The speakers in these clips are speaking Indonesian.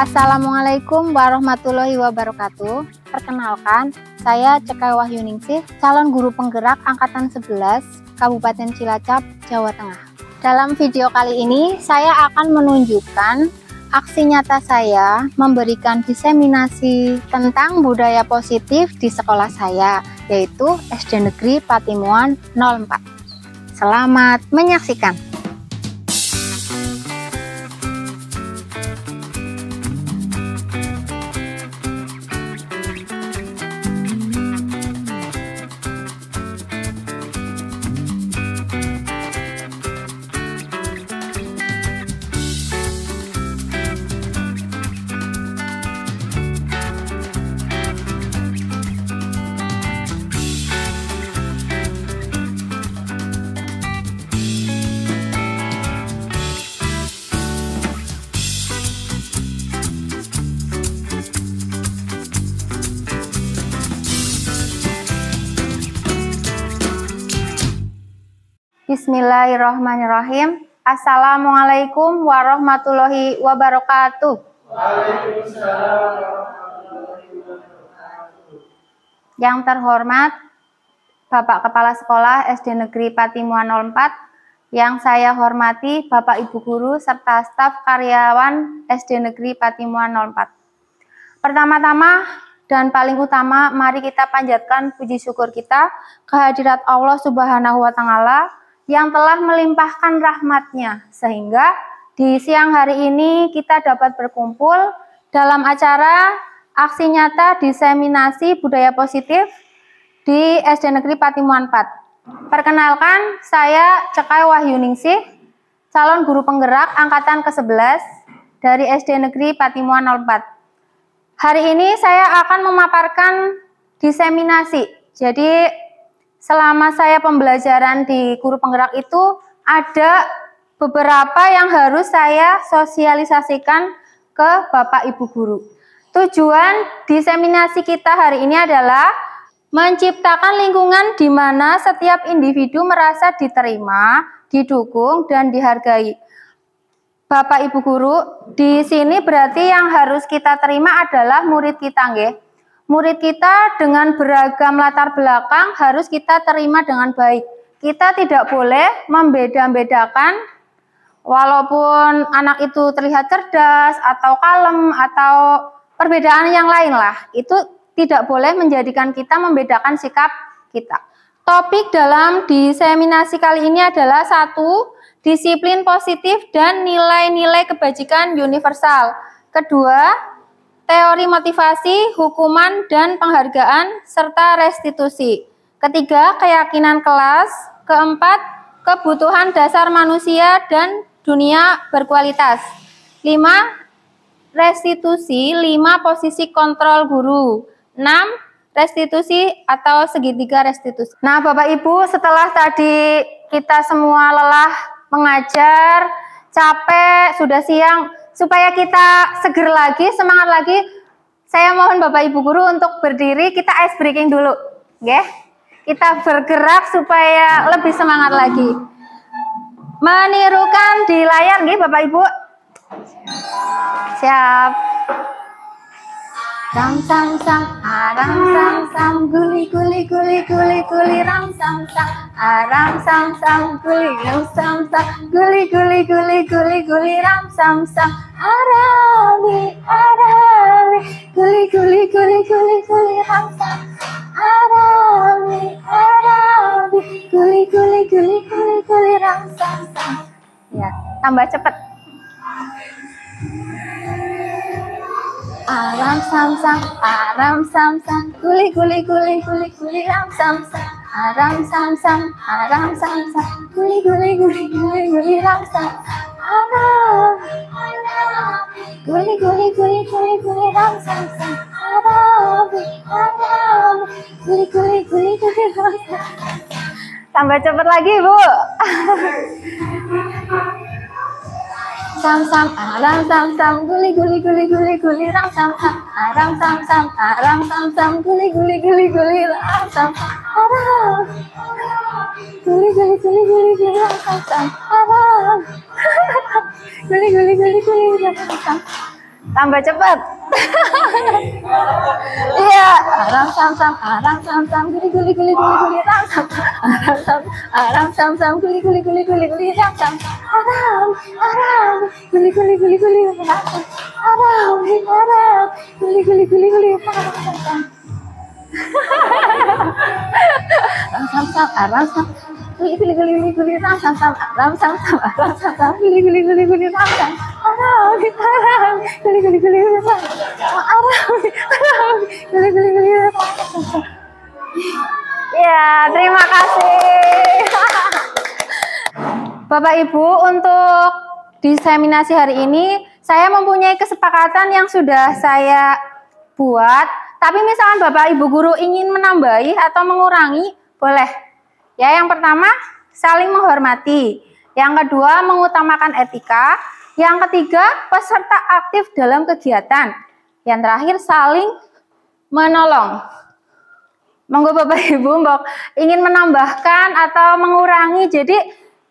Assalamualaikum warahmatullahi wabarakatuh. Perkenalkan, saya Cekai Wahyuningsih, calon guru penggerak Angkatan 11, Kabupaten Cilacap, Jawa Tengah. Dalam video kali ini, saya akan menunjukkan aksi nyata saya memberikan diseminasi tentang budaya positif di sekolah saya, yaitu SD Negeri Patimuan 04. Selamat menyaksikan. Bismillahirrahmanirrahim. Assalamualaikum warahmatullahi wabarakatuh. Waalaikumsalam warahmatullahi wabarakatuh. Yang terhormat Bapak Kepala Sekolah SD Negeri Patimuan 04, yang saya hormati Bapak Ibu Guru serta staf karyawan SD Negeri Patimuan 04. Pertama-tama dan paling utama, mari kita panjatkan puji syukur kita kehadirat Allah Subhanahu wa Ta'ala yang telah melimpahkan rahmatnya, sehingga di siang hari ini kita dapat berkumpul dalam acara aksi nyata diseminasi budaya positif di SD Negeri Patimuan 4. Perkenalkan, saya Cekai Wahyuningsih, calon guru penggerak Angkatan ke-11 dari SD Negeri Patimuan 04. Hari ini saya akan memaparkan diseminasi. Jadi selama saya pembelajaran di guru penggerak itu ada beberapa yang harus saya sosialisasikan ke Bapak Ibu Guru. Tujuan diseminasi kita hari ini adalah menciptakan lingkungan di mana setiap individu merasa diterima, didukung, dan dihargai. Bapak Ibu Guru, di sini berarti yang harus kita terima adalah murid kita, nggih. Murid kita dengan beragam latar belakang harus kita terima dengan baik. Kita tidak boleh membeda-bedakan, walaupun anak itu terlihat cerdas atau kalem atau perbedaan yang lain lah. Itu tidak boleh menjadikan kita membedakan sikap kita. Topik dalam diseminasi kali ini adalah 1. Disiplin positif dan nilai-nilai kebajikan universal. 2. Teori motivasi, hukuman, dan penghargaan, serta restitusi. 3. Keyakinan kelas. 4. Kebutuhan dasar manusia dan dunia berkualitas. 5. Restitusi, 5 posisi kontrol guru. 6. Restitusi atau segitiga restitusi. Nah, Bapak Ibu, setelah tadi kita semua lelah mengajar, capek, sudah siang, supaya kita seger lagi, semangat lagi, saya mohon Bapak Ibu Guru untuk berdiri, kita ice breaking dulu, ya. Kita bergerak supaya lebih semangat lagi. Menirukan di layar, nggih Bapak Ibu. Siap. Sam sam sam, aram sam sam, guli guli guli guli guli ram sam sam, aram sam sam, guli sam sam, guli guli guli guli guli ram sam sam, arami arami, guli guli guli guli guli ram sam, arami arami, guli guli guli guli guli ram sam sam. Ya, tambah cepat. Aram sam sam, guli guli guli guli guli ram sam sam, aram sam sam, guli guli guli guli guli ram sam, aram, guli guli guli guli guli ram sam sam, aram, guli guli guli guli ram sam. Tambah cepat lagi, Bu. Sam sam, aram sam sam, guli guli guli guli guli ram sam sam, aram sam sam, guli guli guli guli ram sam sam, aram, guli guli guli guli guli ram sam sam, aram, guli guli guli guli ram sam sam. Tambah cepat. Iya, aram sam sam, guli guli guli guli guli ram sam, aram sam sam, guli guli guli guli guli ram sam, aram, guli guli guli guli ram sam, aram, guli guli guli guli ram sam. Ram sam sam, aram sam. Guli guli guli guli guli ram sam sam, aram sam sam, guli guli guli guli ram sam, aram, guli guli guli guli ram sam, aram, guli guli guli ram sam. Ya, terima kasih. Bapak Ibu, untuk diseminasi hari ini saya mempunyai kesepakatan yang sudah saya buat. Tapi misalkan Bapak Ibu guru ingin menambahi atau mengurangi, boleh. Ya, yang pertama, saling menghormati. Yang kedua, mengutamakan etika. Yang ketiga, peserta aktif dalam kegiatan. Yang terakhir, saling menolong. Monggo Bapak Ibu ingin menambahkan atau mengurangi. Jadi,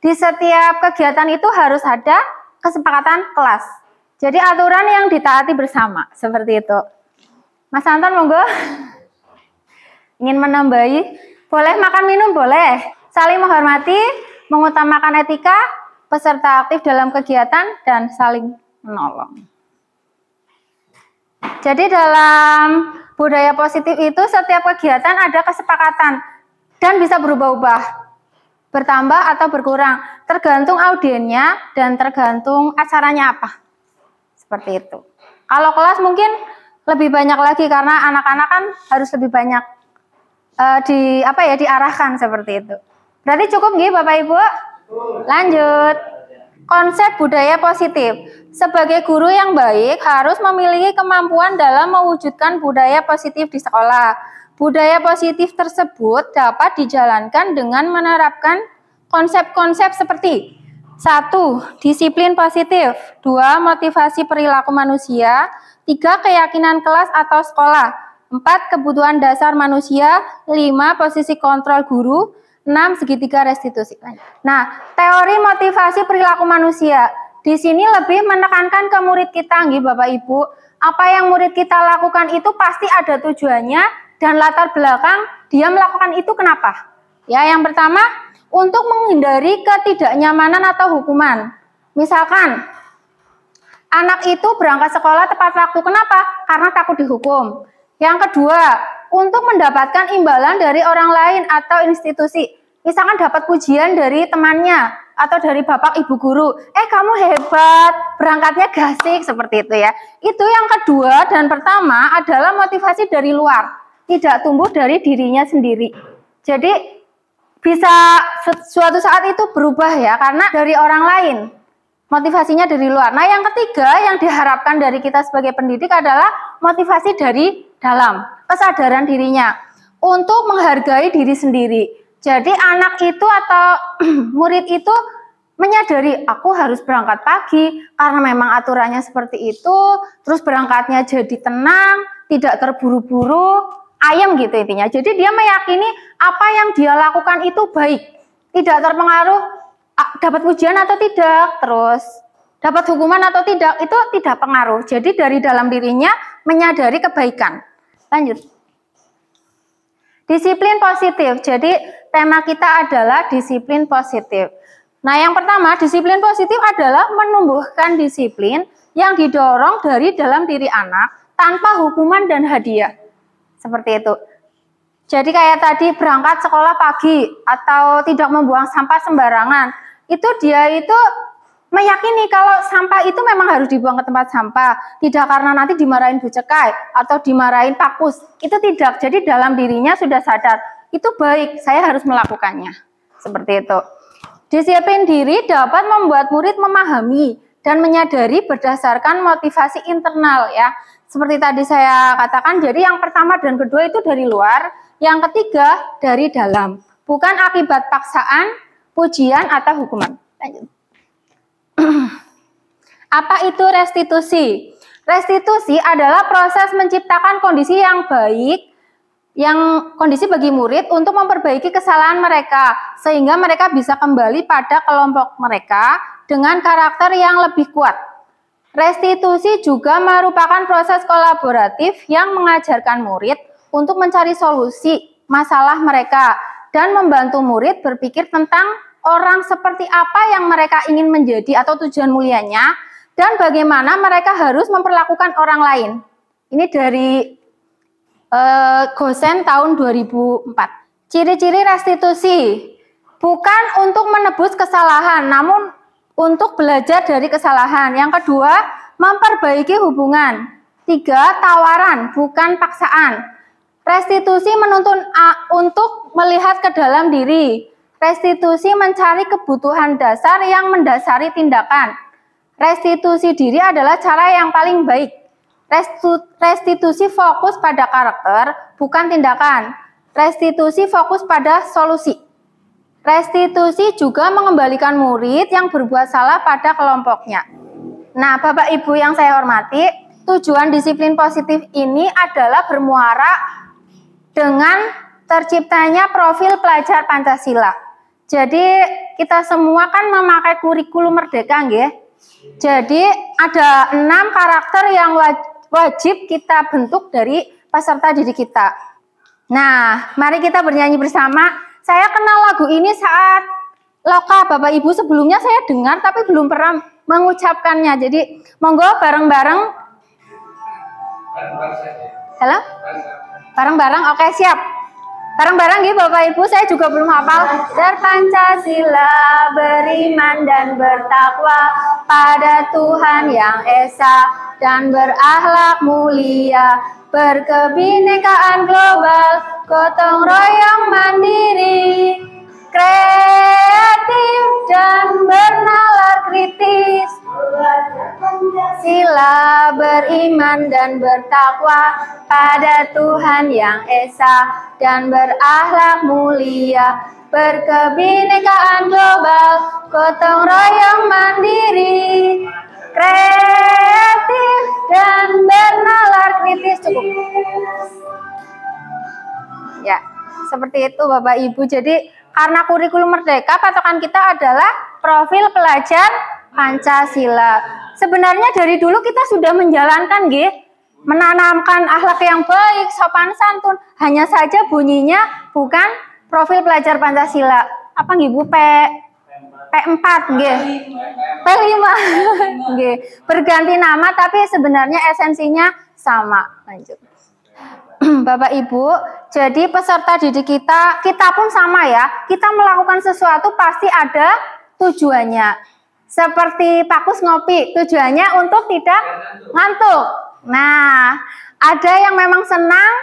di setiap kegiatan itu harus ada kesepakatan kelas. Jadi, aturan yang ditaati bersama. Seperti itu. Mas Anton, monggo. Ingin menambahi? Boleh makan minum, boleh. Saling menghormati, mengutamakan etika, peserta aktif dalam kegiatan, dan saling menolong. Jadi dalam budaya positif itu setiap kegiatan ada kesepakatan dan bisa berubah-ubah, bertambah atau berkurang, tergantung audiennya dan tergantung acaranya apa. Seperti itu. Kalau kelas mungkin lebih banyak lagi karena anak-anak kan harus lebih banyak diarahkan seperti itu. Berarti cukup nggih Bapak Ibu? Lanjut. Konsep budaya positif. Sebagai guru yang baik harus memiliki kemampuan dalam mewujudkan budaya positif di sekolah. Budaya positif tersebut dapat dijalankan dengan menerapkan konsep-konsep seperti 1. Disiplin positif. 2. Motivasi perilaku manusia. 3. Keyakinan kelas atau sekolah. 4. Kebutuhan dasar manusia. 5. Posisi kontrol guru. 6. Segitiga restitusi. Nah, teori motivasi perilaku manusia. Di sini lebih menekankan ke murid kita, nggih Bapak Ibu. Apa yang murid kita lakukan itu pasti ada tujuannya dan latar belakang dia melakukan itu kenapa. Ya, yang pertama, untuk menghindari ketidaknyamanan atau hukuman. Misalkan, anak itu berangkat sekolah tepat waktu. Kenapa? Karena takut dihukum. Yang kedua, untuk mendapatkan imbalan dari orang lain atau institusi. Misalkan dapat pujian dari temannya atau dari bapak ibu guru. Kamu hebat, berangkatnya gasik, seperti itu ya. Itu yang kedua dan pertama adalah motivasi dari luar. Tidak tumbuh dari dirinya sendiri. Jadi bisa suatu saat itu berubah ya, karena dari orang lain. Motivasinya dari luar. Nah, yang ketiga yang diharapkan dari kita sebagai pendidik adalah motivasi dari dalam, kesadaran dirinya untuk menghargai diri sendiri. Jadi anak itu atau murid itu menyadari aku harus berangkat pagi karena memang aturannya seperti itu, terus berangkatnya jadi tenang, tidak terburu-buru, ayam gitu intinya. Jadi dia meyakini apa yang dia lakukan itu baik, tidak terpengaruh dapat pujian atau tidak, terus dapat hukuman atau tidak, itu tidak pengaruh. Jadi dari dalam dirinya menyadari kebaikan. Lanjut. Disiplin positif. Jadi tema kita adalah disiplin positif. Nah, yang pertama, disiplin positif adalah menumbuhkan disiplin yang didorong dari dalam diri anak tanpa hukuman dan hadiah. Seperti itu. Jadi kayak tadi berangkat sekolah pagi atau tidak membuang sampah sembarangan. Itu dia itu meyakini kalau sampah itu memang harus dibuang ke tempat sampah, tidak karena nanti dimarahin Bu Cekai atau dimarahin Pak Kus, itu tidak. Jadi dalam dirinya sudah sadar, itu baik, saya harus melakukannya. Seperti itu. Disiplin diri dapat membuat murid memahami dan menyadari berdasarkan motivasi internal ya. Seperti tadi saya katakan, jadi yang pertama dan kedua itu dari luar, yang ketiga dari dalam, bukan akibat paksaan, pujian atau hukuman. Lanjut. Apa itu restitusi? Restitusi adalah proses menciptakan kondisi yang baik, kondisi bagi murid untuk memperbaiki kesalahan mereka, sehingga mereka bisa kembali pada kelompok mereka dengan karakter yang lebih kuat. Restitusi juga merupakan proses kolaboratif yang mengajarkan murid untuk mencari solusi masalah mereka dan membantu murid berpikir tentang orang seperti apa yang mereka ingin menjadi atau tujuan mulianya dan bagaimana mereka harus memperlakukan orang lain. Ini dari Gosen tahun 2004. Ciri-ciri restitusi bukan untuk menebus kesalahan, namun untuk belajar dari kesalahan. Yang kedua, memperbaiki hubungan. 3, tawaran, bukan paksaan. Restitusi menuntun untuk melihat ke dalam diri. Restitusi mencari kebutuhan dasar yang mendasari tindakan. Restitusi diri adalah cara yang paling baik. Restitusi fokus pada karakter, bukan tindakan. Restitusi fokus pada solusi. Restitusi juga mengembalikan murid yang berbuat salah pada kelompoknya. Nah, Bapak Ibu yang saya hormati, tujuan disiplin positif ini adalah bermuara dengan terciptanya profil pelajar Pancasila. Jadi, kita semua kan memakai kurikulum Merdeka, nggih. Jadi, ada 6 karakter yang wajib kita bentuk dari peserta didik kita. Nah, mari kita bernyanyi bersama. Saya kenal lagu ini saat Loka, Bapak Ibu. Sebelumnya saya dengar tapi belum pernah mengucapkannya. Jadi, monggo bareng-bareng. Halo? Bareng-bareng, oke siap. Bareng-bareng gitu Bapak Ibu, saya juga belum hafal. Pancasila, beriman dan bertakwa pada Tuhan yang Esa dan berakhlak mulia, berkebinekaan global, gotong royong mandiri, kreatif dan bernalar kritis. Sila, beriman dan bertakwa pada Tuhan yang Esa dan berakhlak mulia, berkebinekaan global, gotong royong mandiri, kreatif dan bernalar kritis. Cukup. Ya, seperti itu Bapak Ibu. Jadi karena kurikulum Merdeka, patokan kita adalah profil pelajar Pancasila. Sebenarnya dari dulu kita sudah menjalankan, nggih, menanamkan akhlak yang baik, sopan santun. Hanya saja bunyinya bukan profil pelajar Pancasila. Apa nggih Bu? P4 nggih. P5 nggih. Berganti nama tapi sebenarnya esensinya sama. Lanjut. Bapak Ibu, jadi peserta didik kita pun sama ya. Kita melakukan sesuatu pasti ada tujuannya. Seperti Pakus ngopi, tujuannya untuk tidak ngantuk. Nah, ada yang memang senang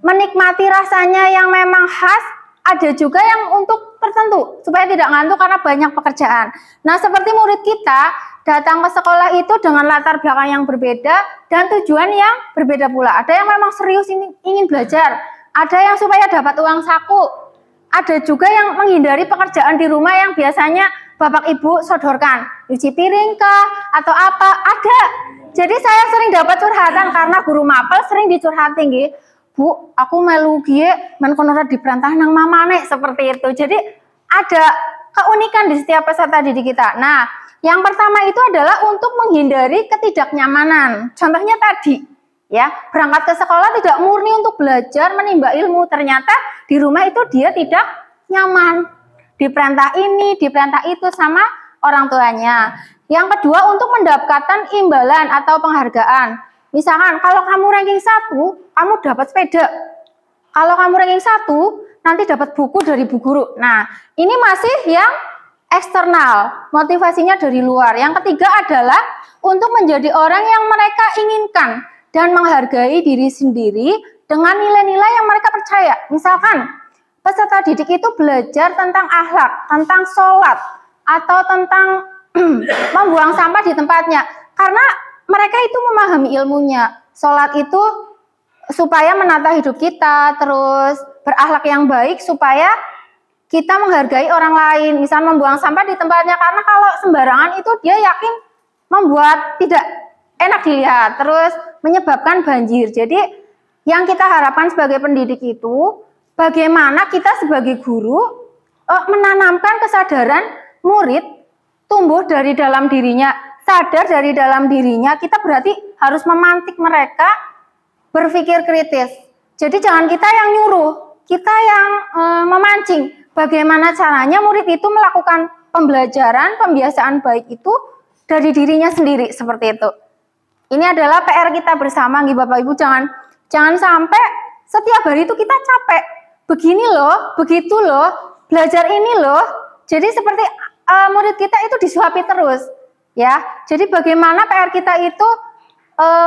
menikmati rasanya yang memang khas, ada juga yang untuk tertentu supaya tidak ngantuk karena banyak pekerjaan. Nah, seperti murid kita datang ke sekolah itu dengan latar belakang yang berbeda dan tujuan yang berbeda pula. Ada yang memang serius ingin belajar, ada yang supaya dapat uang saku, ada juga yang menghindari pekerjaan di rumah yang biasanya Bapak Ibu sodorkan, cuci piring kah atau apa, ada. Jadi saya sering dapat curhatan karena guru mapel sering dicurhatin, nggih. Bu, aku melu gie men kono di perantah nang mamane, seperti itu. Jadi ada keunikan di setiap peserta didik kita. Nah, yang pertama itu adalah untuk menghindari ketidaknyamanan. Contohnya tadi, ya, berangkat ke sekolah tidak murni untuk belajar menimba ilmu, ternyata di rumah itu dia tidak nyaman. Di perintah ini, di perintah itu sama orang tuanya. Yang kedua, untuk mendapatkan imbalan atau penghargaan. Misalkan, kalau kamu ranking 1, kamu dapat sepeda. Kalau kamu ranking 1, nanti dapat buku dari bu guru. Nah, ini masih yang eksternal, motivasinya dari luar. Yang ketiga adalah untuk menjadi orang yang mereka inginkan dan menghargai diri sendiri dengan nilai-nilai yang mereka percaya. Misalkan, peserta didik itu belajar tentang akhlak, tentang sholat, atau tentang membuang sampah di tempatnya. Karena mereka itu memahami ilmunya. Sholat itu supaya menata hidup kita, terus berakhlak yang baik supaya kita menghargai orang lain. Misal membuang sampah di tempatnya, karena kalau sembarangan itu dia yakin membuat tidak enak dilihat, terus menyebabkan banjir. Jadi yang kita harapkan sebagai pendidik itu, bagaimana kita sebagai guru menanamkan kesadaran murid tumbuh dari dalam dirinya. sadar dari dalam dirinya, kita berarti harus memantik mereka berpikir kritis. Jadi jangan kita yang nyuruh, kita yang memancing. Bagaimana caranya murid itu melakukan pembelajaran, pembiasaan baik itu dari dirinya sendiri, seperti itu. Ini adalah PR kita bersama, nih Bapak Ibu. Jangan sampai setiap hari itu kita capek. Begini loh, begitu loh, belajar ini loh. Jadi seperti murid kita itu disuapi terus, ya. Jadi bagaimana PR kita itu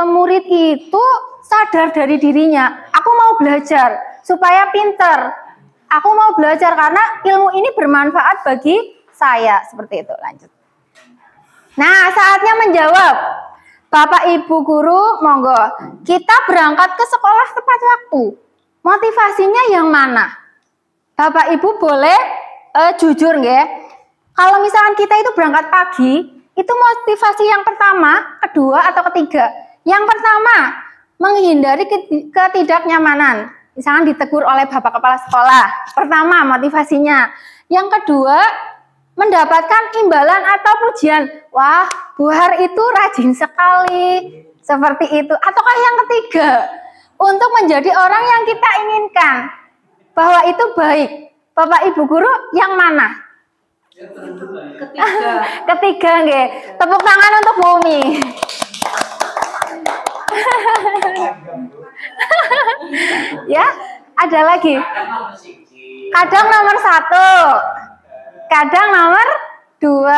murid itu sadar dari dirinya. Aku mau belajar supaya pinter. Aku mau belajar karena ilmu ini bermanfaat bagi saya. Seperti itu. Lanjut. Nah, saatnya menjawab. Bapak Ibu guru, monggo. Kita berangkat ke sekolah tepat waktu. Motivasinya yang mana? Bapak Ibu boleh jujur nggih. Kalau misalkan kita itu berangkat pagi, itu motivasi yang pertama, kedua, atau ketiga. Yang pertama, menghindari ketidaknyamanan. Misalkan ditegur oleh Bapak Kepala Sekolah. Pertama, motivasinya. Yang kedua, mendapatkan imbalan atau pujian. Wah, Bu Har itu rajin sekali. Seperti itu. Ataukah yang ketiga, untuk menjadi orang yang kita inginkan. Bahwa itu baik. Bapak Ibu guru, yang mana? Ketiga nggih. Tepuk tangan untuk Bumi. Ya, ada lagi. Kadang nomor 1. Kadang nomor 2.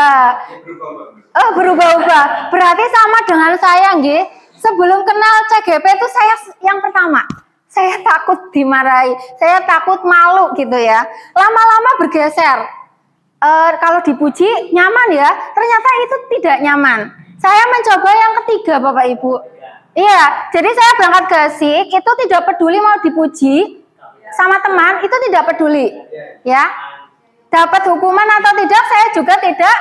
Oh, berubah-ubah. Berarti sama dengan saya nggih. Sebelum kenal CGP itu saya yang pertama. Saya takut dimarahi, saya takut malu gitu ya. Lama-lama bergeser. Kalau dipuji nyaman ya, ternyata itu tidak nyaman. Saya mencoba yang ketiga Bapak Ibu. Iya, jadi saya berangkat ke SIK itu tidak peduli mau dipuji sama teman, itu tidak peduli. Ya. Dapat hukuman atau tidak saya juga tidak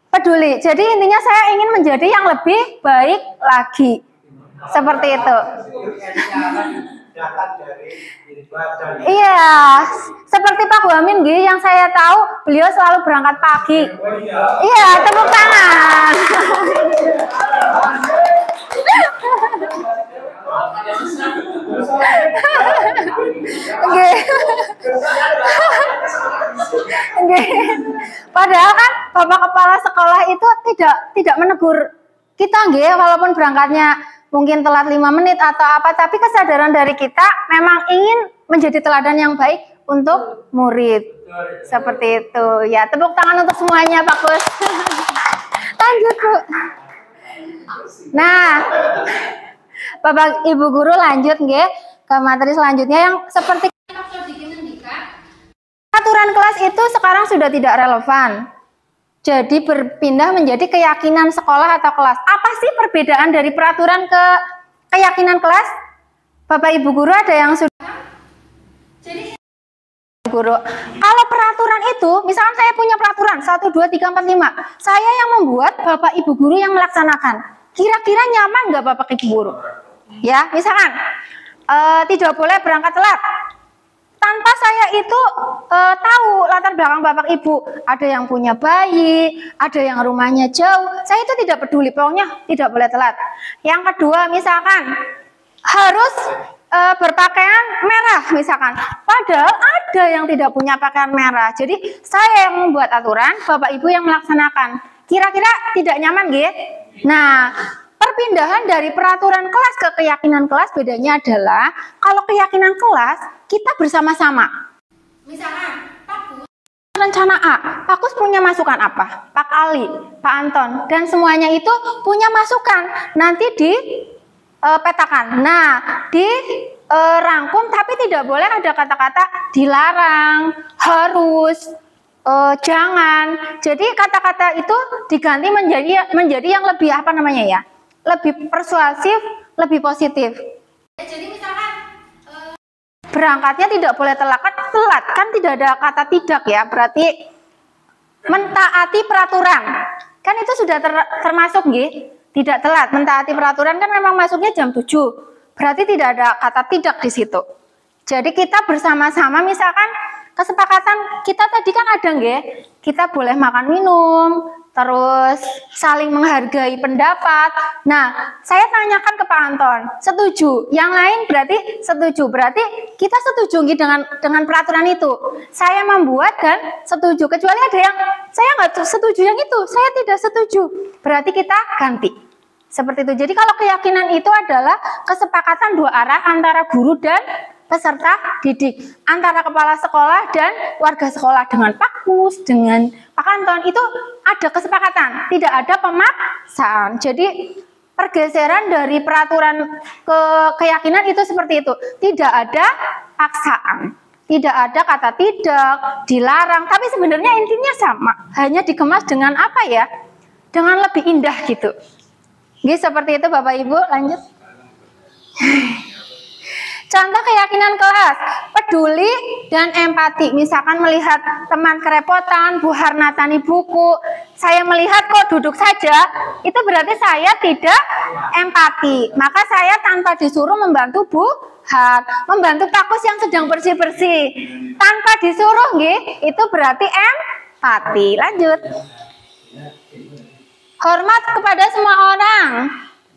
peduli. Jadi intinya saya ingin menjadi yang lebih baik lagi. Seperti itu. Iya, seperti Pak Wamin yang saya tahu beliau selalu berangkat pagi. Iya, tepuk tangan. Padahal kan Bapak Kepala Sekolah itu tidak menegur kita nggih, walaupun berangkatnya mungkin telat 5 menit atau apa, tapi kesadaran dari kita memang ingin menjadi teladan yang baik untuk murid. Seperti itu. Ya, tepuk tangan untuk semuanya, Pak Kus. Lanjut, Bu. Nah, Bapak Ibu guru lanjut nggih ke materi selanjutnya yang seperti aturan kelas itu sekarang sudah tidak relevan. Jadi berpindah menjadi keyakinan sekolah atau kelas. Apa sih perbedaan dari peraturan ke keyakinan kelas? Bapak Ibu guru ada yang sudah? Jadi guru, kalau peraturan itu, misalkan saya punya peraturan 1, 2, 3, 4, 5. Saya yang membuat, Bapak Ibu guru yang melaksanakan. Kira-kira nyaman nggak Bapak Ibu guru? Ya, misalkan tidak boleh berangkat telat. Tanpa saya itu tahu latar belakang Bapak Ibu, ada yang punya bayi, ada yang rumahnya jauh, saya itu tidak peduli, pokoknya tidak boleh telat. Yang kedua, misalkan harus berpakaian merah, misalkan, padahal ada yang tidak punya pakaian merah. Jadi saya yang membuat aturan, Bapak Ibu yang melaksanakan. Kira-kira tidak nyaman, gitu? Nah, perpindahan dari peraturan kelas ke keyakinan kelas bedanya adalah kalau keyakinan kelas kita bersama-sama. Misalkan Pak Kus rencana A, Pak Kus punya masukan apa? Pak Ali, Pak Anton, dan semuanya itu punya masukan. Nanti dipetakan. Nah, dirangkum tapi tidak boleh ada kata-kata dilarang, harus, jangan. Jadi kata-kata itu diganti menjadi yang lebih apa namanya ya? Lebih persuasif, lebih positif. Jadi misalkan berangkatnya tidak boleh telat kan tidak ada kata tidak ya, berarti mentaati peraturan. Kan itu sudah termasuk nggih, tidak telat, mentaati peraturan kan memang masuknya jam 7. Berarti tidak ada kata tidak di situ. Jadi kita bersama-sama misalkan kesepakatan kita tadi kan ada nggih, kita boleh makan minum, terus saling menghargai pendapat. Nah, saya tanyakan ke Pak Anton, setuju? Yang lain berarti setuju. Berarti kita setuju dengan peraturan itu. Saya membuat dan setuju. Kecuali ada yang saya nggak setuju yang itu, saya tidak setuju. Berarti kita ganti. Seperti itu. Jadi kalau keyakinan itu adalah kesepakatan dua arah antara guru dan peserta didik, antara kepala sekolah dan warga sekolah, dengan Pak Mus, dengan Pak Anton, itu ada kesepakatan, tidak ada pemaksaan. Jadi pergeseran dari peraturan ke keyakinan itu seperti itu, tidak ada paksaan, tidak ada kata tidak, dilarang, tapi sebenarnya intinya sama, hanya dikemas dengan apa ya, dengan lebih indah gitu. Jadi seperti itu Bapak Ibu, lanjut. Contoh keyakinan kelas, peduli dan empati. Misalkan melihat teman kerepotan, Bu Harna tani buku, saya melihat kok duduk saja, itu berarti saya tidak empati. Maka saya tanpa disuruh membantu Bu Har, membantu Pak Kus yang sedang bersih-bersih. Tanpa disuruh, itu berarti empati. Lanjut. Hormat kepada semua orang.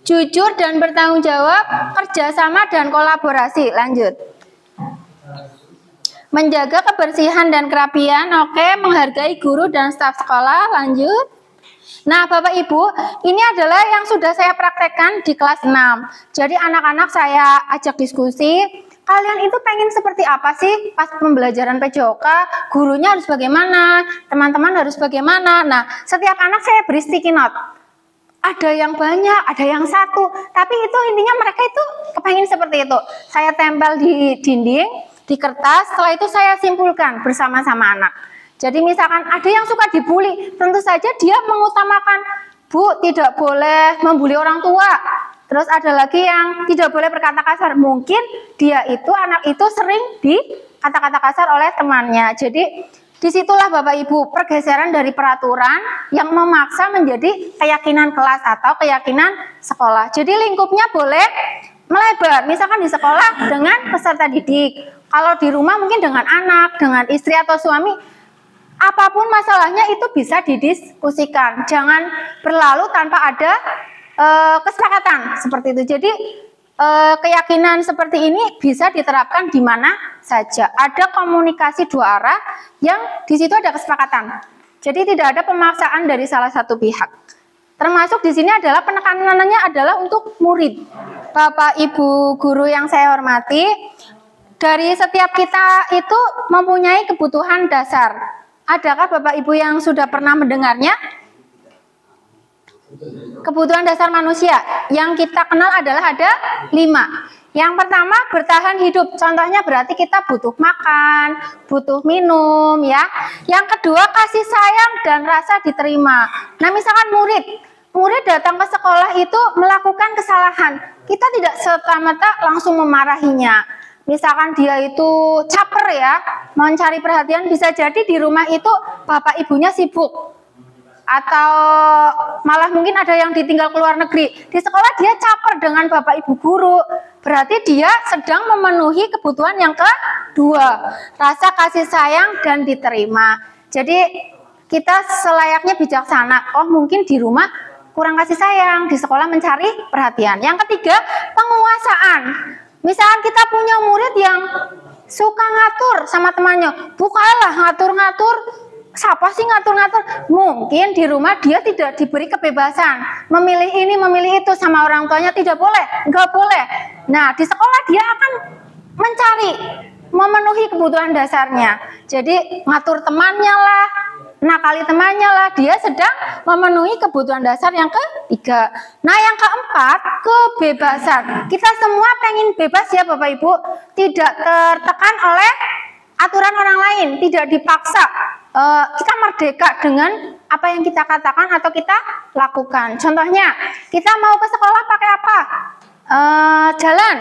Jujur dan bertanggung jawab, kerjasama dan kolaborasi. Lanjut. Menjaga kebersihan dan kerapian, oke. Menghargai guru dan staf sekolah. Lanjut. Nah, Bapak Ibu, ini adalah yang sudah saya praktekkan di kelas 6. Jadi anak-anak saya ajak diskusi, kalian itu pengen seperti apa sih pas pembelajaran PJOK? Gurunya harus bagaimana? Teman-teman harus bagaimana? Nah, setiap anak saya beri sticky note. Ada yang banyak, ada yang satu, tapi itu intinya mereka itu kepengen seperti itu. Saya tempel di dinding, di kertas, setelah itu saya simpulkan bersama-sama anak. Jadi misalkan ada yang suka dibully, tentu saja dia mengutamakan, Bu, tidak boleh membuli orang tua. Terus ada lagi yang tidak boleh berkata kasar. Mungkin dia itu, anak itu sering dikata-kata kasar oleh temannya. Jadi disitulah Bapak Ibu pergeseran dari peraturan yang memaksa menjadi keyakinan kelas atau keyakinan sekolah. Jadi lingkupnya boleh melebar, misalkan di sekolah dengan peserta didik, kalau di rumah mungkin dengan anak, dengan istri atau suami, apapun masalahnya itu bisa didiskusikan. Jangan berlalu tanpa ada kesepakatan seperti itu. Jadi keyakinan seperti ini bisa diterapkan di mana saja. Ada komunikasi dua arah yang di situ ada kesepakatan. Jadi tidak ada pemaksaan dari salah satu pihak. Termasuk di sini adalah penekanannya adalah untuk murid. Bapak Ibu guru yang saya hormati, dari setiap kita itu mempunyai kebutuhan dasar. Adakah Bapak Ibu yang sudah pernah mendengarnya? Kebutuhan dasar manusia yang kita kenal adalah ada 5. Yang pertama bertahan hidup, contohnya berarti kita butuh makan, butuh minum ya. Yang kedua kasih sayang dan rasa diterima. Nah misalkan murid datang ke sekolah itu melakukan kesalahan, kita tidak serta-merta langsung memarahinya. Misalkan dia itu caper ya, mencari perhatian, bisa jadi di rumah itu bapak ibunya sibuk. Atau malah mungkin ada yang ditinggal ke luar negeri. Di sekolah dia caper dengan bapak ibu guru. Berarti dia sedang memenuhi kebutuhan yang kedua. Rasa kasih sayang dan diterima. Jadi kita selayaknya bijaksana. Oh mungkin di rumah kurang kasih sayang, di sekolah mencari perhatian. Yang ketiga penguasaan. Misalkan kita punya murid yang suka ngatur sama temannya. Bukalah ngatur-ngatur. Siapa sih ngatur-ngatur? Mungkin di rumah dia tidak diberi kebebasan memilih ini, memilih itu sama orang tuanya, tidak boleh, enggak boleh. Nah, di sekolah dia akan mencari, memenuhi kebutuhan dasarnya. Jadi ngatur temannya lah, nakali temannya lah, dia sedang memenuhi kebutuhan dasar yang ketiga. Nah, yang keempat, kebebasan. Kita semua pengen bebas ya Bapak Ibu, tidak tertekan oleh aturan orang lain, tidak dipaksa. Kita merdeka dengan apa yang kita katakan atau kita lakukan. Contohnya, kita mau ke sekolah pakai apa? Jalan,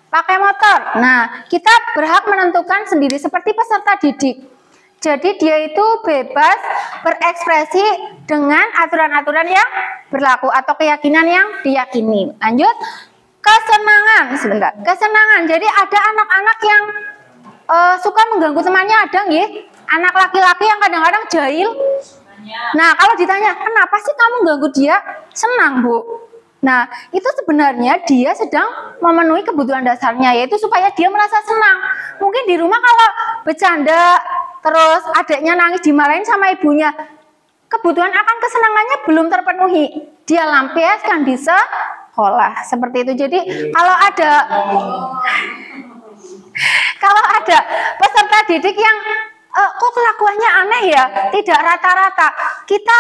pakai motor. Nah, kita berhak menentukan sendiri seperti peserta didik. Jadi dia itu bebas berekspresi dengan aturan-aturan yang berlaku atau keyakinan yang diyakini. Lanjut, kesenangan sebentar. Kesenangan. Jadi ada anak-anak yang suka mengganggu temannya, ada nggih? Anak laki-laki yang kadang-kadang jahil, Nah, kalau ditanya, kenapa sih kamu ganggu dia? Senang, Bu. Nah, itu sebenarnya dia sedang memenuhi kebutuhan dasarnya, yaitu supaya dia merasa senang. Mungkin di rumah kalau bercanda, terus adiknya nangis dimarahin sama ibunya, kebutuhan akan kesenangannya belum terpenuhi. Dia lampiaskan di sekolah, seperti itu. Jadi, kalau ada peserta didik yang kok kelakuannya aneh ya, tidak rata-rata, kita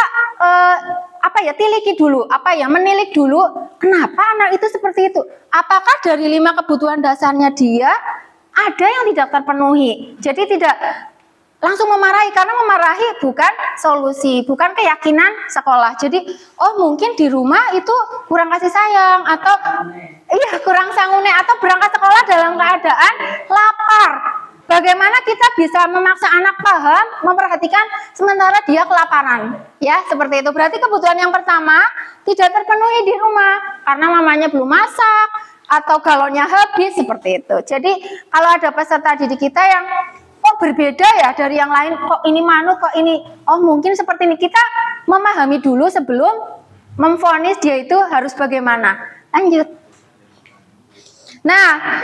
tiliki dulu, menilik dulu, kenapa anak itu seperti itu? Apakah dari 5 kebutuhan dasarnya dia ada yang tidak terpenuhi? Jadi tidak langsung memarahi, karena memarahi bukan solusi, bukan keyakinan sekolah. Jadi, mungkin di rumah itu kurang kasih sayang, atau kurang sangune, atau berangkat sekolah dalam keadaan lapar. Bagaimana kita bisa memaksa anak paham, memperhatikan sementara dia kelaparan, ya seperti itu. Berarti kebutuhan yang pertama tidak terpenuhi di rumah karena mamanya belum masak atau galonnya habis, seperti itu. Jadi kalau ada peserta didik kita yang kok berbeda ya dari yang lain, kok ini manut, kok ini mungkin seperti ini, kita memahami dulu sebelum memvonis dia itu harus bagaimana. Lanjut. Nah,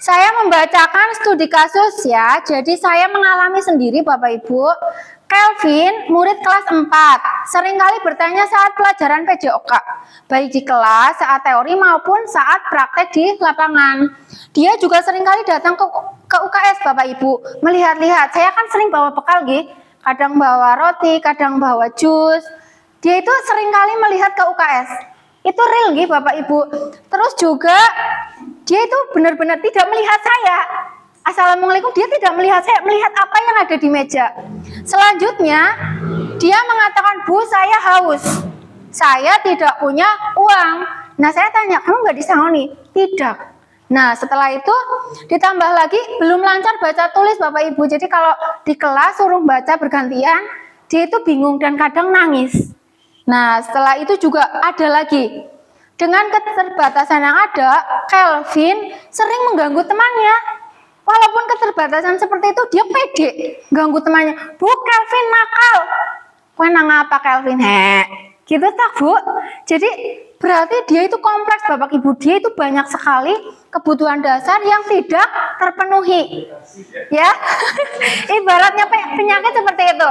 saya membacakan studi kasus ya, jadi saya mengalami sendiri Bapak Ibu. Kelvin, murid kelas 4, seringkali bertanya saat pelajaran PJOK, baik di kelas, saat teori maupun saat praktek di lapangan. Dia juga seringkali datang ke UKS Bapak Ibu, melihat-lihat. Saya kan sering bawa bekal gitu, kadang bawa roti, kadang bawa jus. Dia itu seringkali melihat ke UKS. Itu real gitu Bapak Ibu. Terus juga dia itu benar-benar tidak melihat saya. Assalamualaikum, dia tidak melihat saya, melihat apa yang ada di meja. Selanjutnya dia mengatakan, Bu, saya haus, saya tidak punya uang. Nah, saya tanya, kamu nggak disangoni? Tidak. Nah, setelah itu ditambah lagi belum lancar baca tulis Bapak Ibu. Jadi kalau di kelas suruh baca bergantian, dia itu bingung dan kadang nangis. Nah, setelah itu juga ada lagi. Dengan keterbatasan yang ada, Kelvin sering mengganggu temannya. Walaupun keterbatasan seperti itu, dia pede ganggu temannya. Bu, Kelvin nakal. Wah, ngapa Kelvin? Gitu tak, Bu? Jadi berarti dia itu kompleks Bapak Ibu. Dia itu banyak sekali kebutuhan dasar yang tidak terpenuhi. Ya, ibaratnya penyakit seperti itu.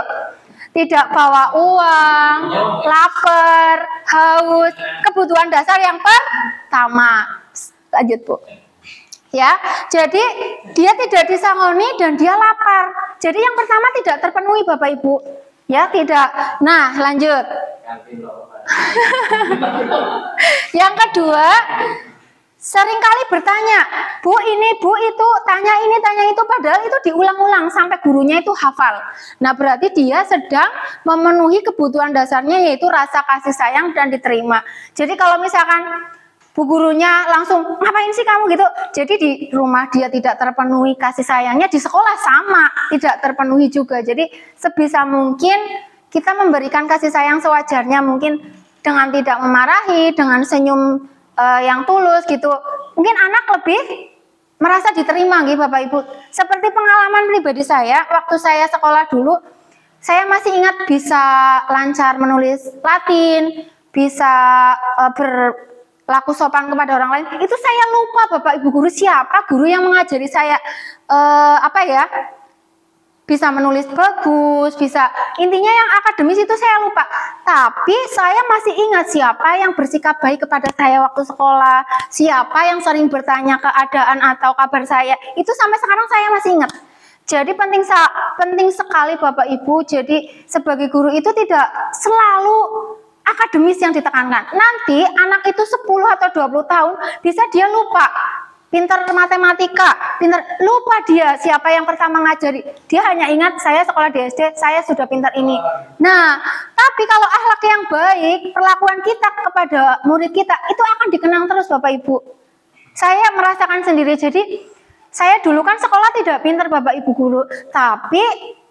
Tidak bawa uang, lapar, haus, kebutuhan dasar yang pertama. Lanjut, Bu. Ya, jadi dia tidak disangoni dan dia lapar. Jadi yang pertama tidak terpenuhi Bapak Ibu. Ya, tidak. Nah, lanjut. Yang kedua, seringkali bertanya, Bu ini, Bu itu, tanya ini, tanya itu, padahal itu diulang-ulang sampai gurunya itu hafal. Nah, berarti dia sedang memenuhi kebutuhan dasarnya, yaitu rasa kasih sayang dan diterima. Jadi kalau misalkan Bu gurunya langsung, ngapain sih kamu gitu? Jadi di rumah dia tidak terpenuhi kasih sayangnya, di sekolah sama, tidak terpenuhi juga. Jadi sebisa mungkin kita memberikan kasih sayang sewajarnya, mungkin dengan tidak memarahi, dengan senyum yang tulus gitu. Mungkin anak lebih merasa diterima gitu Bapak Ibu. Seperti pengalaman pribadi saya, waktu saya sekolah dulu, saya masih ingat bisa lancar menulis Latin, bisa berlaku sopan kepada orang lain. Itu saya lupa Bapak Ibu guru, siapa guru yang mengajari saya bisa menulis bagus, bisa, intinya yang akademis itu saya lupa. Tapi saya masih ingat siapa yang bersikap baik kepada saya waktu sekolah, siapa yang sering bertanya keadaan atau kabar saya, itu sampai sekarang saya masih ingat. Jadi penting sekali Bapak Ibu, jadi sebagai guru itu tidak selalu akademis yang ditekankan. Nanti anak itu 10 atau 20 tahun bisa dia lupa. Pintar matematika, lupa dia siapa yang pertama ngajari. Dia hanya ingat saya sekolah di SD, saya sudah pintar ini. Nah, tapi kalau akhlak yang baik, perlakuan kita kepada murid kita, itu akan dikenang terus Bapak Ibu. Saya merasakan sendiri, jadi saya dulu kan sekolah tidak pintar Bapak Ibu guru, tapi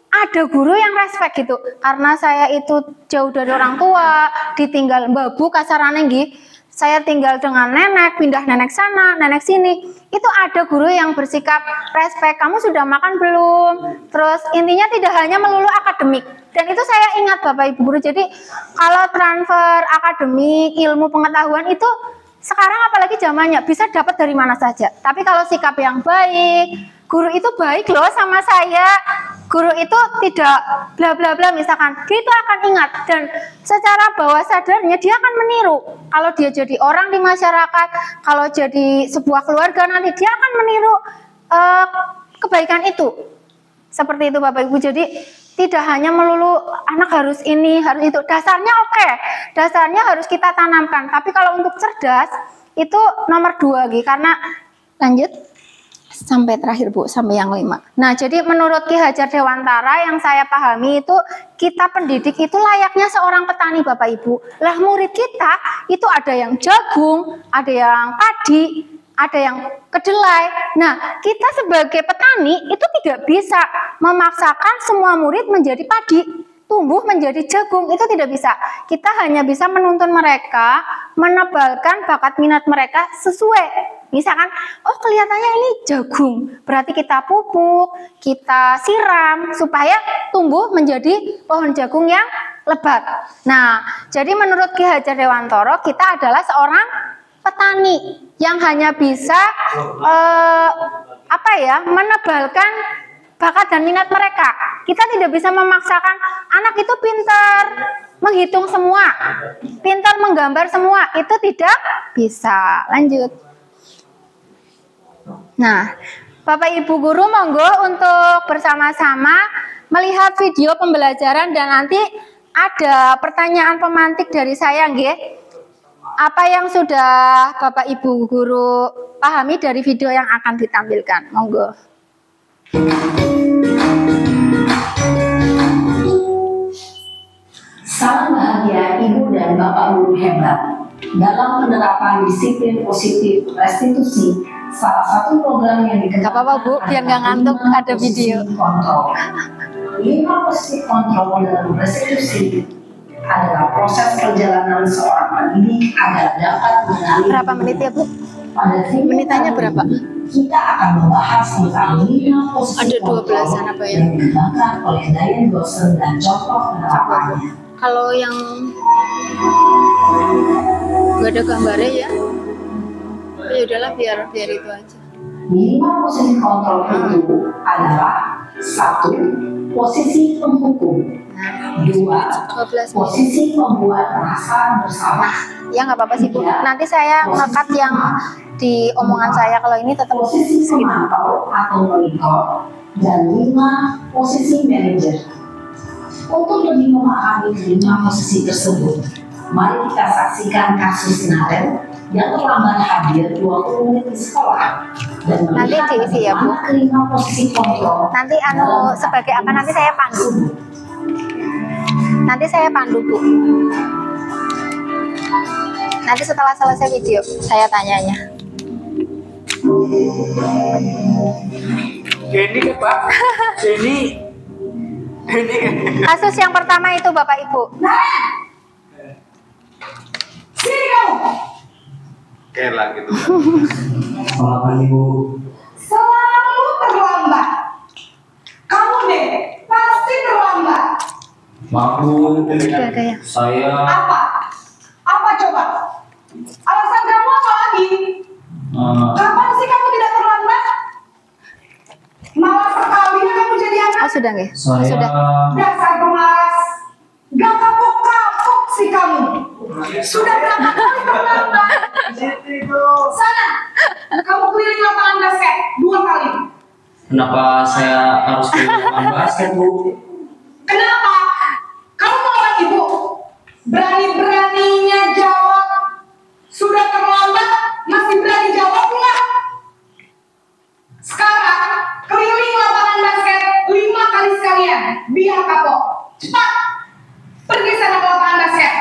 ada guru yang respect gitu. Karena saya itu jauh dari orang tua, ditinggal babu kasarannya gitu. saya tinggal dengan nenek, pindah nenek sana, nenek sini, itu ada guru yang bersikap respect, kamu sudah makan belum? Terus intinya tidak hanya melulu akademik. Dan itu saya ingat Bapak Ibu guru, jadi kalau transfer akademik, ilmu pengetahuan itu sekarang apalagi zamannya bisa dapat dari mana saja. Tapi kalau sikap yang baik, guru itu baik loh sama saya, guru itu tidak bla bla bla misalkan, dia itu akan ingat dan secara bawah sadarnya dia akan meniru. Kalau dia jadi orang di masyarakat, kalau jadi sebuah keluarga nanti dia akan meniru kebaikan itu. Seperti itu Bapak Ibu. Jadi tidak hanya melulu anak harus ini, harus itu. Dasarnya oke, dasarnya harus kita tanamkan. Tapi kalau untuk cerdas itu nomor 2 Gi, karena lanjut sampai terakhir Bu, sampai yang 5. Nah, jadi menurut Ki Hajar Dewantara yang saya pahami itu kita pendidik itu layaknya seorang petani Bapak Ibu. Lah murid kita itu ada yang jagung, ada yang padi, ada yang kedelai. Nah, kita sebagai petani itu tidak bisa memaksakan semua murid menjadi padi, tumbuh menjadi jagung, itu tidak bisa. Kita hanya bisa menuntun mereka, menebalkan bakat minat mereka sesuai. Misalkan, oh kelihatannya ini jagung, berarti kita pupuk, kita siram, supaya tumbuh menjadi pohon jagung yang lebat. Nah, jadi menurut Ki Hajar Dewantara, kita adalah seorang petani yang hanya bisa menebalkan bakat dan minat mereka. Kita tidak bisa memaksakan anak itu pintar menghitung semua, pintar menggambar semua, itu tidak bisa. Lanjut. Nah, Bapak Ibu guru monggo untuk bersama-sama melihat video pembelajaran dan nanti ada pertanyaan pemantik dari saya nggih. Apa yang sudah Bapak Ibu guru pahami dari video yang akan ditampilkan? Monggo. Salam bahagia Ibu dan Bapak guru hebat. Dalam penerapan disiplin positif restitusi, salah satu program yang Gak apa-apa Bu, biar nggak ngantuk, ada video. Kontrol. 5 posisi kontrol dalam restitusi adalah proses perjalanan seorang pendidik agar dapat mengenali. Berapa menit ya Bu? Pada Menitannya berapa? Kita akan membahas tentang 5 posisi Ada 12 kontrol apa ya? yang dikembangkan oleh Diane Dawson dan contoh penerapannya. Kalau yang nggak ada gambarnya ya? Ya udahlah biar itu aja. 5 posisi kontrol itu adalah 1. Posisi penghukum. 2. Posisi membuat perasaan bersalah. Ya nggak apa-apa sih Bu. Nanti saya ngekat yang di omongan saya, kalau ini tetap posisi pemantau atau monitor. Dan 5. Posisi manajer. Untuk lebih memahami 5 posisi tersebut, mari kita saksikan kasus Naren yang terlambat hadir 20 menit di sekolah dan nanti diisi ya Bu. kelima posisi kontrol. Nanti sebagai apa, nanti saya pandu. Nanti saya pandu Bu. Nanti setelah selesai video saya tanyanya. Ini kan Pak, ini Kasus yang pertama itu Bapak Ibu. Sini kamu. kayak gitu. Selamat Ibu. Selalu terlambat. Kamu deh pasti terlambat. Maaf Bu, Sudah ada ya. saya Apa? Apa coba? Alasan kamu apa lagi? Kapan sih kamu tidak terlambat? Malas sekali kamu jadi anak. Oh sudah nggih? saya Sudah. Dasar pemalas. Gak kapok-kapok sih kamu. Sudah berapa kali terlambat? Sana, kamu keliling lapangan basket 2 kali. kenapa saya harus ke lapangan basket Bu? Kenapa? Kamu mau lagi Bu? Berani-beraninya jawab. Sudah terlambat, masih berani jawab enggak? Sekarang, keliling lapangan basket 5 kali sekalian. Biar kapok. Cepat. Pergi sana ke lapangan basket.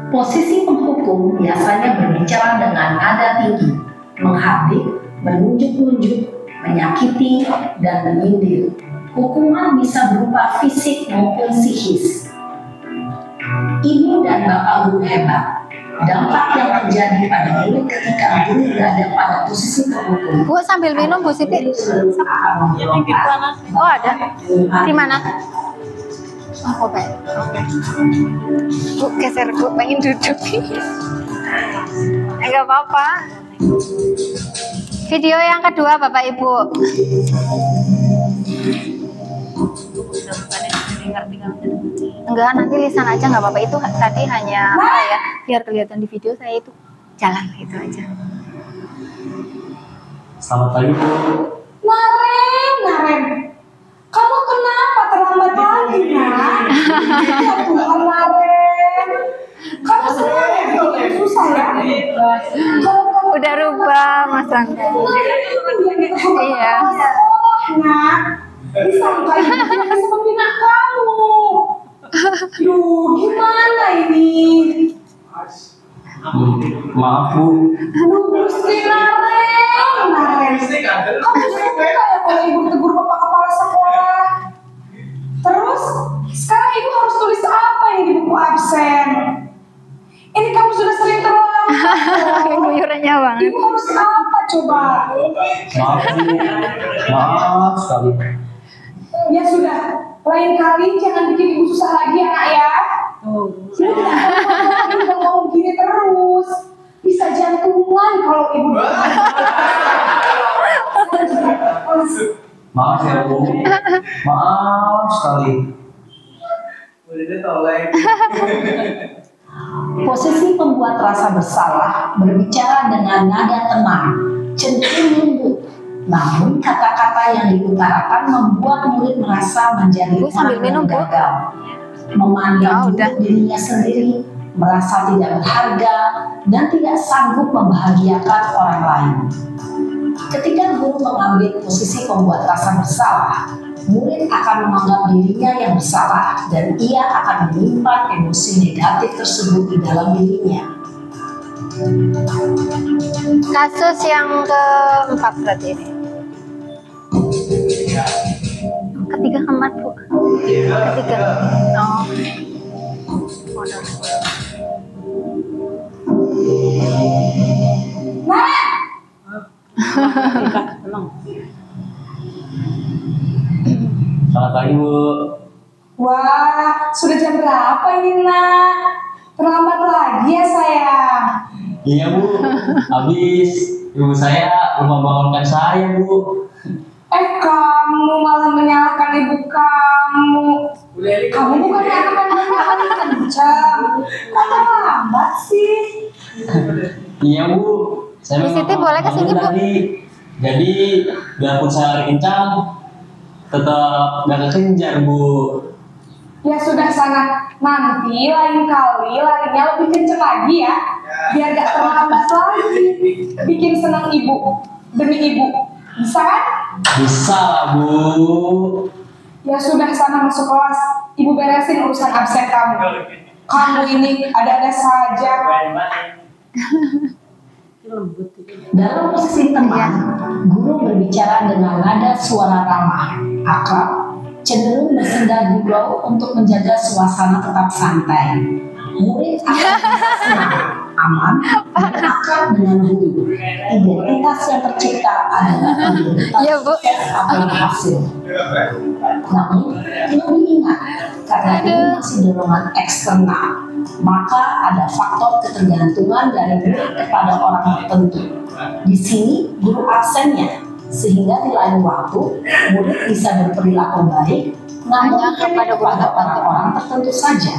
Posisi penghukum biasanya berbicara dengan nada tinggi, menghardik, menunjuk-nunjuk, menyakiti, dan menyindir. Hukuman bisa berupa fisik maupun psikis. Ibu dan dan Bapak Guru hebat. Dampak yang terjadi pada murid ketika guru berada pada posisi terhukum. Bu, sambil minum Bu Siti. Oh, ada. Di mana? Oh, baik. Oke. Bu, geser Bu, pengen duduk. Enggak apa-apa. Video yang kedua Bapak Ibu. Enggak, nanti lisan aja nggak apa-apa. Itu tadi hanya apa ya, biar kelihatan di video saya itu jalan gitu aja. Selamat pagi Bu. Naren, kamu kenapa terlambat lagi, Nak? Ya Tuhan, Naren. Kamu sebenarnya bikin susah ya? Kalau kamu Udah rubah Mas Angga. Iya. Nak, disangka ibu bisa membina kamu. Duh, gimana ini? Maaf Bu. Gusti Naren. Kamu suka ya kalau ibu tegur bapak kepala sekolah? Terus, sekarang ibu harus tulis apa ini di buku absen? Ini kamu sudah sering terulang. Keluyurannya banget. Ibu harus apa coba? Maaf Bu. Maaf sekali. Ya sudah, lain kali jangan bikin ibu susah lagi ya, Nak ya. Ibu tidak akan ngomong gini terus. Bisa jantungan kalau ibu. Maaf ya Bu. Maaf sekali. Posisi pembuat rasa bersalah berbicara dengan nada tenang, cenderung lembut. Namun kata-kata yang diutarakan membuat murid merasa menjadi Bu, sambil orang minum, yang Bu. gagal, memandang Oh, udah. buruk dirinya sendiri, merasa tidak berharga, dan tidak sanggup membahagiakan orang lain. Ketika guru mengambil posisi pembuat rasa bersalah, murid akan menganggap dirinya yang bersalah dan ia akan menyimpan emosi negatif tersebut di dalam dirinya. Kasus yang keempat berarti ini. Ketiga keempat Bu. Ketiga. Oh. Selamat pagi Bu. Wah, sudah jam berapa ini, Nak? Terlambat lagi ya, sayang. Iya Bu. Habis ibu saya belum membangunkan saya Bu. Kamu malah menyalahkan ibu kamu. Kamu bukan anak yang kencang. Kok terlambat sih? Iya Bu. Saya Bu Siti, boleh ke sini, Bu? tadi. Jadi biarpun saya lari kencang, tetap gak kekejar Bu. Ya sudah sana, nanti lain kali larinya lebih kenceng lagi ya. Biar gak terlambat lagi. Bikin senang ibu, demi ibu. Bisa kan? Bisa lah Bu. Ya sudah sana masuk kelas. Ibu beresin urusan absen kamu. Kamu ini ada-ada saja. Dalam posisi teman, guru berbicara dengan nada suara ramah, akrab, cenderung bersenda gurau untuk menjaga suasana tetap santai. Murid akan senang, aman, dan akrab dengan guru. Identitas yang tercipta adalah identitas Iya, Bu. atau hasil. Namun, perlu diingat, karena ini masih dorongan eksternal, maka ada faktor ketergantungan dari murid kepada orang tertentu. Di sini, guru absennya, sehingga di lain waktu, murid bisa berperilaku baik, namun Hanya kepada guru kepada tertentu. orang-orang tertentu saja.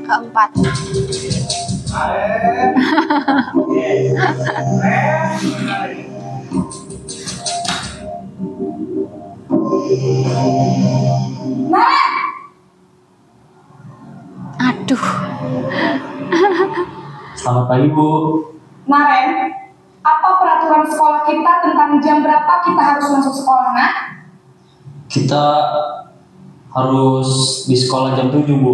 Keempat. Aduh. Selamat pagi Bu. Naren, apa peraturan sekolah kita tentang jam berapa kita harus masuk sekolah, Nak? Kita harus di sekolah jam 7 Bu.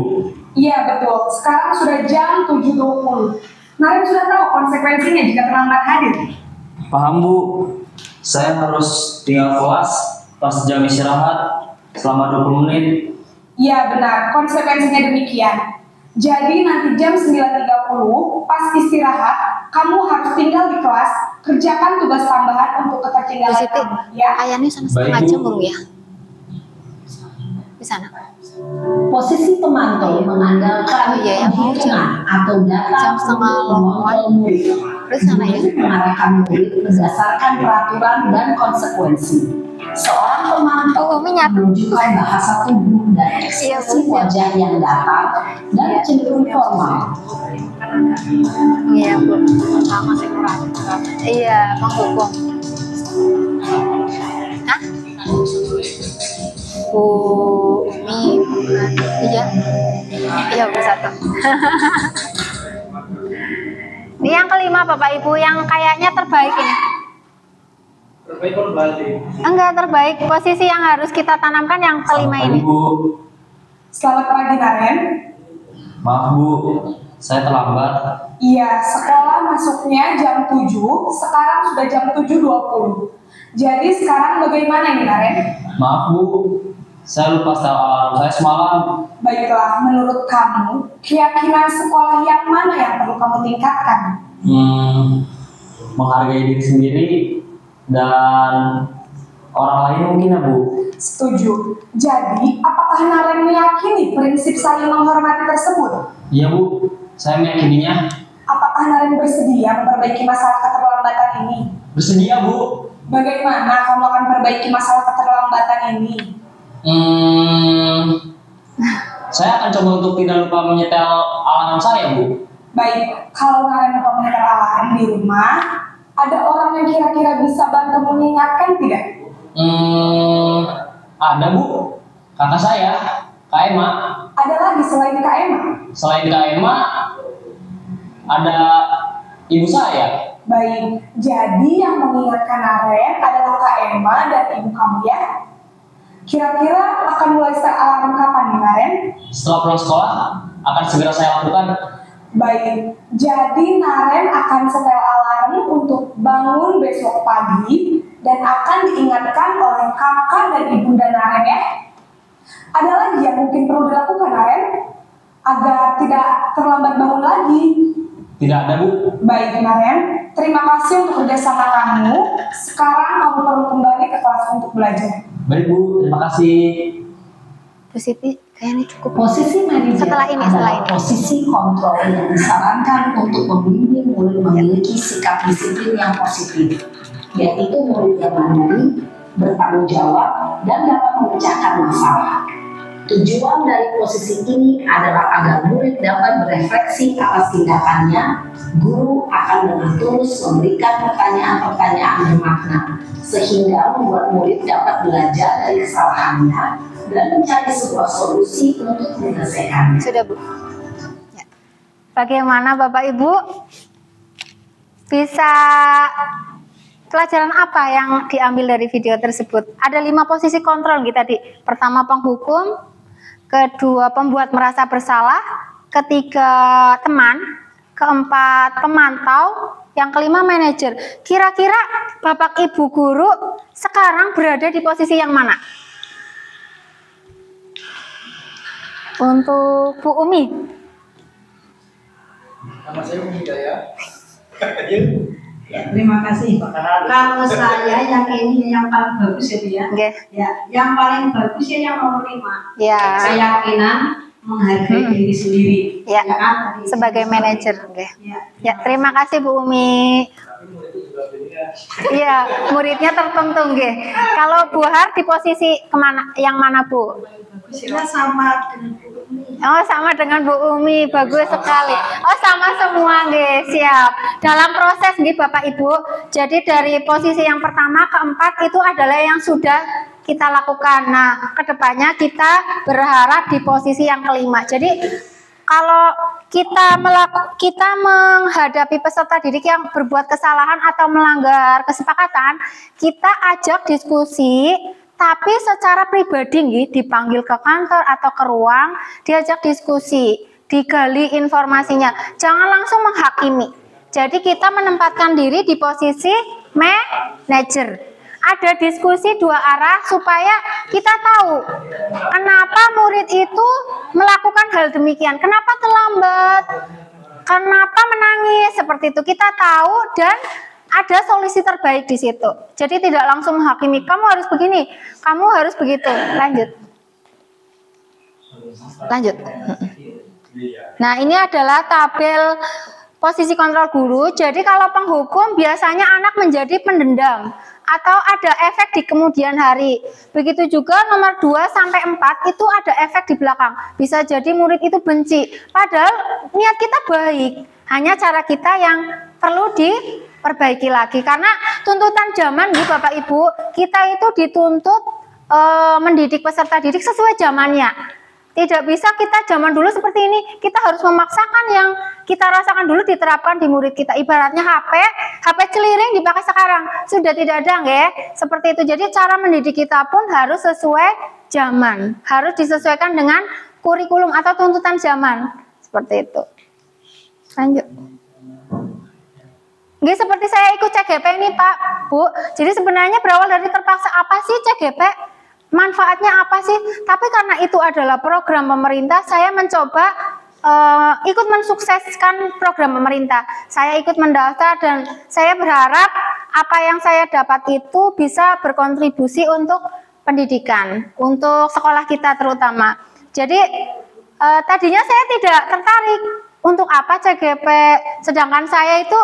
Iya betul, sekarang sudah jam 7.20. Naren sudah tahu konsekuensinya jika terlambat hadir. Paham Bu. Saya harus tinggal kelas pas jam istirahat selama 20 menit. Iya benar, konsekuensinya demikian. Jadi nanti jam 9.30 pas istirahat, kamu harus tinggal di kelas, kerjakan tugas tambahan untuk ketertinggalan Siti, kamu, ya. ayahnya sana setengah Baik, Bu. jam belum ya? Di sana. Posisi pemantau mengandalkan Oh, iya, yang mau penghitungan atau data jam setengah untuk mengontrol murid. Terus sana ya? Mengarahkan murid berdasarkan peraturan dan konsekuensi. Seorang pemantau Oh, minyak. menunjukkan bahasa tubuh dan Iya, ekspresi Bu. wajah yang datar dan cenderung formal. Iya, Bu. Iya, penghubung. Hah? Bu Umi. Iya. Iya, Bu satu. Ini yang kelima Bapak Ibu, yang kayaknya terbaik ini. Terbaik kalau balik. Enggak terbaik, posisi yang harus kita tanamkan yang kelima Selamat ini. pagi, Bu. Selamat pagi Naren. Maaf Bu, saya terlambat. Iya, sekolah masuknya jam 7, sekarang sudah jam 7.20. Jadi sekarang bagaimana ini Naren? Maaf Bu, saya lupa setel alarm saya semalam. Baiklah, menurut kamu, keyakinan sekolah yang mana yang perlu kamu tingkatkan? Menghargai diri sendiri dan orang lain mungkin ya Bu. Setuju. Jadi, apakah Naren meyakini prinsip saling menghormati tersebut? Iya Bu, saya meyakininya. Apakah Naren bersedia memperbaiki masalah keterlambatan ini? Bersedia Bu. Bagaimana kamu akan perbaiki masalah keterlambatan ini? Saya akan coba untuk tidak lupa menyetel alarm saya Bu. Baik, kalau Naren lupa menyetel alarm di rumah, ada orang yang kira-kira bisa bantu mengingatkan tidak? Ada Bu, kakak saya, Kak Emma. Ada lagi selain Kak Emma? Selain Kak Emma, ada ibu saya. Baik, jadi yang mengingatkan Naren adalah Kak Emma dan ibu kamu ya? Kira-kira akan mulai setel alarm kapan nih Naren? Setelah pulang sekolah, akan segera saya lakukan. Baik, jadi Naren akan setel alarm untuk bangun besok pagi dan akan diingatkan oleh kakak dan ibunda Naren ya. Ada lagi yang mungkin perlu dilakukan Naren agar tidak terlambat bangun lagi. Tidak ada Bu. Baik Naren, terima kasih untuk kerjasama kamu. Sekarang kamu perlu kembali ke kelas untuk belajar. Baik Bu, terima kasih. Bu Siti, kayaknya cukup. Posisi manajer Setelah ini, adalah posisi kontrol yang disarankan untuk membimbing murid memiliki sikap disiplin yang positif, yaitu murid yang mandiri, bertanggung jawab, dan dapat memecahkan masalah. Tujuan dari posisi ini adalah agar murid dapat berefleksi atas tindakannya. Guru akan dengan tulus memberikan pertanyaan-pertanyaan bermakna, sehingga membuat murid dapat belajar dari kesalahannya dan mencari sebuah solusi untuk menyelesaikannya. Sudah Bu. Ya. Bagaimana Bapak Ibu? Bisa pelajaran apa yang diambil dari video tersebut? Ada 5 posisi kontrol gitu tadi. Pertama penghukum, kedua pembuat merasa bersalah, ketiga teman, keempat pemantau, yang kelima manajer. Kira-kira Bapak Ibu guru sekarang berada di posisi yang mana? Untuk Bu Umi. Nama saya Umi Hidayah. Ya, terima kasih. Kalau saya yakini yang paling bagus itu ya. Oke. Ya, yang paling bagus ya yang nomor 5. Ya. Keyakinan menghargai diri sendiri. Ya. kan? Tadi Sebagai saya manajer. sampaikan. Oke. Ya. Ya, terima kasih Bu Umi. Iya, muridnya tertentu nggih. Kalau Bu Har di posisi kemana? Yang mana Bu? Bagusnya sama dengan Bu Umi. Oh, sama dengan Bu Umi, bagus sekali. Oh, sama semua nggih, siap. Dalam proses nggih Bapak Ibu. Jadi dari posisi yang pertama ke 4 itu adalah yang sudah kita lakukan. Nah, kedepannya kita berharap di posisi yang kelima. Jadi kalau kita menghadapi peserta didik yang berbuat kesalahan atau melanggar kesepakatan, kita ajak diskusi, tapi secara pribadi nggih, dipanggil ke kantor atau ke ruang, diajak diskusi, digali informasinya. Jangan langsung menghakimi. Jadi kita menempatkan diri di posisi manajer. ada diskusi dua arah supaya kita tahu kenapa murid itu melakukan hal demikian, kenapa terlambat, kenapa menangis, seperti itu kita tahu dan ada solusi terbaik di situ. Jadi tidak langsung menghakimi, kamu harus begini, kamu harus begitu. Lanjut. Nah, ini adalah tabel posisi kontrol guru. Jadi kalau penghukum biasanya anak menjadi pendendam atau ada efek di kemudian hari. Begitu juga nomor 2 sampai 4 itu ada efek di belakang. Bisa jadi murid itu benci. Padahal niat kita baik. Hanya cara kita yang perlu diperbaiki lagi. Karena tuntutan zaman nih Bapak Ibu, kita itu dituntut mendidik peserta didik sesuai zamannya. Tidak bisa kita zaman dulu seperti ini, kita harus memaksakan yang kita rasakan dulu diterapkan di murid kita. Ibaratnya HP celiring dipakai sekarang, sudah tidak ada nggak? Seperti itu. Jadi cara mendidik kita pun harus sesuai zaman, harus disesuaikan dengan kurikulum atau tuntutan zaman. Seperti itu. Lanjut. Nggak seperti saya ikut CGP ini Pak, Bu. Jadi sebenarnya berawal dari terpaksa, apa sih CGP? Manfaatnya apa sih? Tapi karena itu adalah program pemerintah, saya mencoba ikut mensukseskan program pemerintah. Saya ikut mendaftar dan saya berharap apa yang saya dapat itu bisa berkontribusi untuk pendidikan, untuk sekolah kita terutama. Jadi tadinya saya tidak tertarik untuk apa CGP, sedangkan saya itu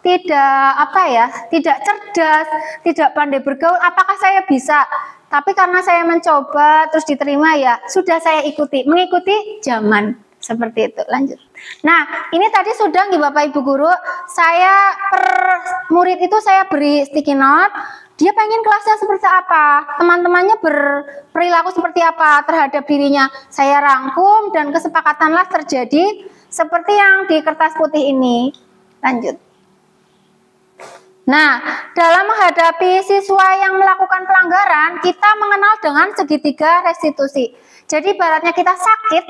tidak cerdas, tidak pandai bergaul. Apakah saya bisa? Tapi karena saya mencoba terus diterima, ya sudah saya mengikuti zaman seperti itu. Lanjut. Nah, ini tadi sudah nih Bapak Ibu guru, saya per murid itu saya beri sticky note. Dia pengen kelasnya seperti apa, teman-temannya berperilaku seperti apa terhadap dirinya. Saya rangkum dan kesepakatanlah terjadi seperti yang di kertas putih ini. Lanjut. Nah, dalam menghadapi siswa yang melakukan pelanggaran, kita mengenal dengan segitiga restitusi. Jadi ibaratnya kita sakit,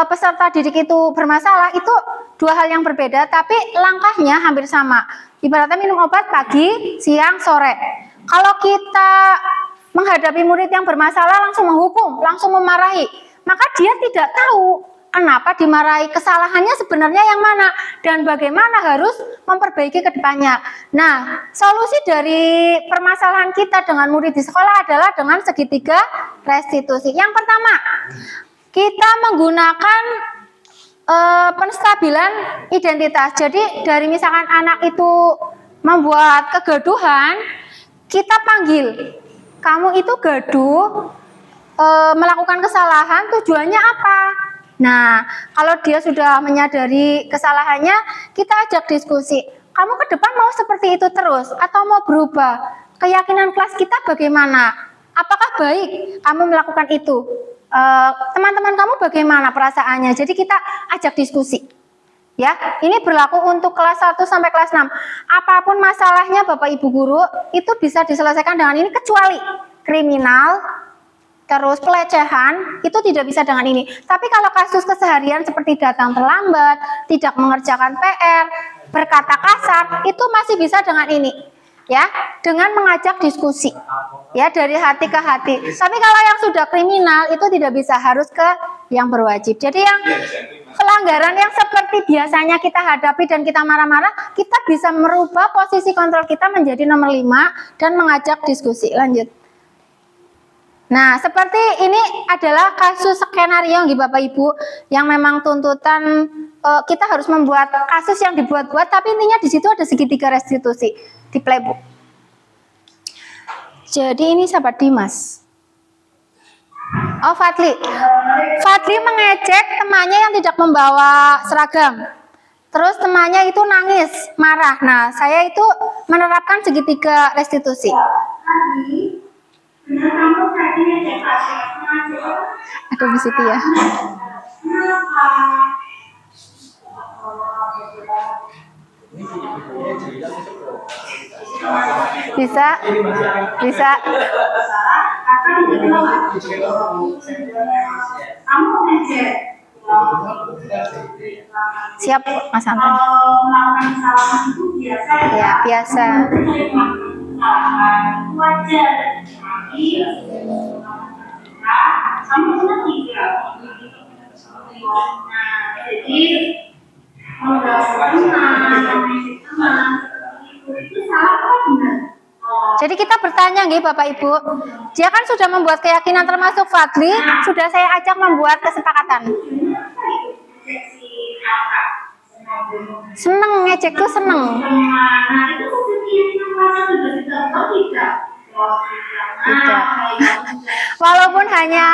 peserta didik itu bermasalah, itu dua hal yang berbeda, tapi langkahnya hampir sama. Ibaratnya minum obat pagi, siang, sore. Kalau kita menghadapi murid yang bermasalah langsung menghukum, langsung memarahi, maka dia tidak tahu kenapa dimarahi, kesalahannya sebenarnya yang mana, dan bagaimana harus memperbaiki ke depannya. Nah, solusi dari permasalahan kita dengan murid di sekolah adalah dengan segitiga restitusi. Yang pertama, kita menggunakan penstabilan identitas. Jadi dari misalkan anak itu membuat kegaduhan, kita panggil, kamu itu gaduh, melakukan kesalahan, tujuannya apa? Nah, kalau dia sudah menyadari kesalahannya, kita ajak diskusi. Kamu ke depan mau seperti itu terus atau mau berubah? Keyakinan kelas kita bagaimana? Apakah baik kamu melakukan itu? Teman-teman kamu bagaimana perasaannya? Jadi kita ajak diskusi. Ya, ini berlaku untuk kelas 1 sampai kelas 6. Apapun masalahnya Bapak Ibu guru, itu bisa diselesaikan dengan ini kecuali kriminal, terus pelecehan, itu tidak bisa dengan ini. Tapi kalau kasus keseharian seperti datang terlambat, tidak mengerjakan PR, berkata kasar, itu masih bisa dengan ini. Ya, dengan mengajak diskusi. Ya, dari hati ke hati. Tapi kalau yang sudah kriminal itu tidak bisa, harus ke yang berwajib. Jadi yang pelanggaran yang seperti biasanya kita hadapi dan kita marah-marah, kita bisa merubah posisi kontrol kita menjadi nomor 5 dan mengajak diskusi. Lanjut. Nah, seperti ini adalah kasus skenario Bapak Ibu yang memang tuntutan kita harus membuat kasus yang dibuat-buat, tapi intinya di situ ada segitiga restitusi di playbook. Jadi ini sahabat Dimas. Oh, Fadli. Fadli mengejek temannya yang tidak membawa seragam. Terus temannya itu nangis, marah. Nah, saya itu menerapkan segitiga restitusi. Ada di situ ya. Bisa. Siap, Mas Anton. Ya, biasa. kesalahan itu wajar. Tapi kamu senang tidak? Nah, jadi menurut teman itu salah apa benar? Jadi kita bertanya nggih Bapak Ibu, dia kan sudah membuat keyakinan termasuk Fadli, sudah saya ajak membuat kesepakatan. Seneng, ngejek tuh seneng. Tidak. Walaupun hanya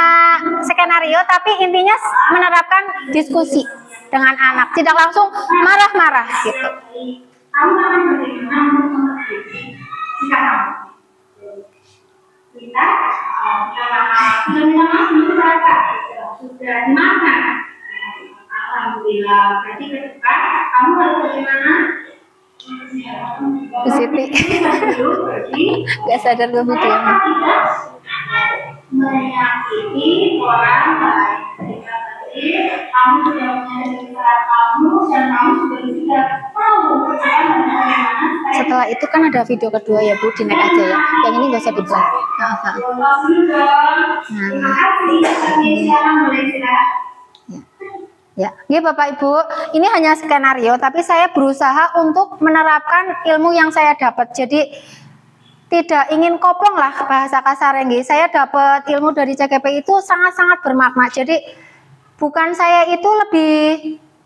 skenario, tapi intinya menerapkan diskusi dengan anak, tidak langsung marah-marah gitu. Kamu akan bagaimana mengerti sikap kita sudah minta maaf belum berapa sudah dimakan. Alhamdulillah. Berarti ke depan kamu harus bagaimana? Bu Siti gak sadar gue video menyakiti orang lain. Kamu sudah menyadari kesalahan kamu dan kamu sudah tahu bagaimana. Setelah itu kan ada video kedua ya Bu, di next aja ya. Yang ini gak usah dibuat. Terima kasih. Sekarang boleh istirahat. Ya, ya Bapak Ibu, ini hanya skenario, tapi saya berusaha untuk menerapkan ilmu yang saya dapat. Jadi tidak ingin kopong lah bahasa kasarnya. Saya dapat ilmu dari CGP itu sangat-sangat bermakna. Jadi bukan saya itu lebih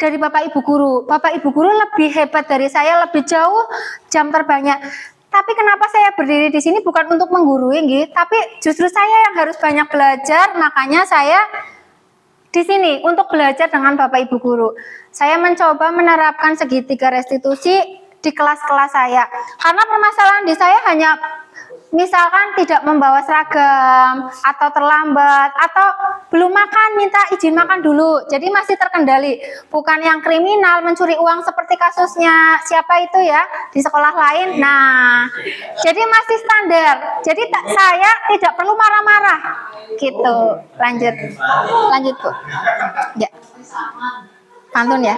dari Bapak Ibu guru. Bapak Ibu guru lebih hebat dari saya, lebih jauh jam terbangnya. Tapi kenapa saya berdiri di sini bukan untuk menggurui, tapi justru saya yang harus banyak belajar. Makanya saya di sini untuk belajar dengan Bapak Ibu guru. Saya mencoba menerapkan segitiga restitusi di kelas-kelas saya. Karena permasalahan di saya hanya misalkan tidak membawa seragam atau terlambat atau belum makan, minta izin makan dulu. Jadi masih terkendali. Bukan yang kriminal mencuri uang seperti kasusnya siapa itu ya di sekolah lain. Nah, jadi masih standar. Jadi saya tidak perlu marah-marah. Gitu. Lanjut Bu. Ya. Pantun ya.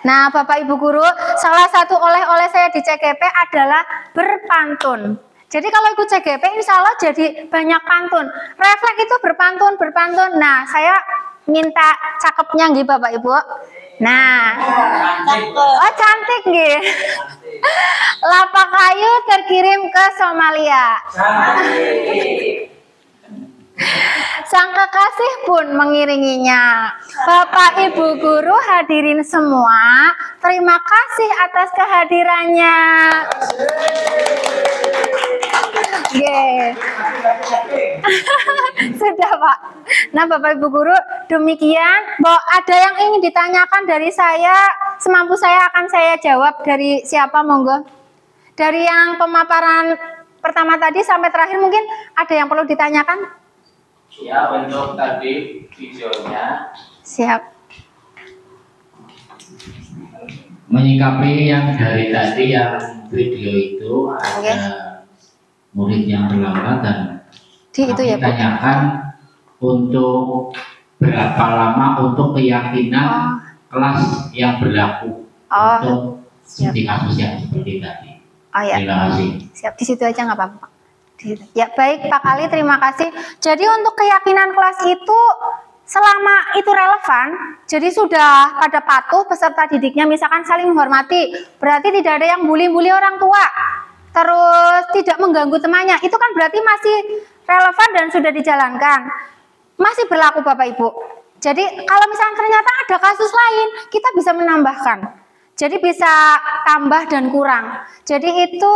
Nah, Bapak Ibu guru, salah satu oleh-oleh saya di CGP adalah berpantun. Jadi kalau ikut CGP insya Allah jadi banyak pantun. Refleks itu berpantun. Nah, saya minta cakepnya nggih Bapak Ibu. Nah, oh cantik nggih. Lapak kayu terkirim ke Somalia. Sang kekasih pun mengiringinya. Bapak Ibu guru hadirin semua, terima kasih atas kehadirannya. Sudah Pak. Nah Bapak Ibu guru, demikian. Ada yang ingin ditanyakan dari saya, semampu saya akan saya jawab. Dari siapa monggo? Dari yang pemaparan pertama tadi sampai terakhir mungkin ada yang perlu ditanyakan? Ya, untuk tadi videonya. Siap. Menyikapi yang dari tadi yang video itu ada murid yang terlambat dan itu ya, ditanyakan untuk berapa lama untuk keyakinan kelas yang berlaku untuk studi kasus yang seperti tadi. Ya. Terima kasih. Siap, di situ aja nggak apa-apa. Ya baik Pak Kali, terima kasih. Jadi untuk keyakinan kelas itu selama itu relevan, jadi sudah pada patuh peserta didiknya, misalkan saling menghormati, berarti tidak ada yang bully-bully orang tua, terus tidak mengganggu temannya, itu kan berarti masih relevan dan sudah dijalankan, masih berlaku Bapak Ibu. Jadi kalau misalkan ternyata ada kasus lain, kita bisa menambahkan, jadi bisa tambah dan kurang. Jadi itu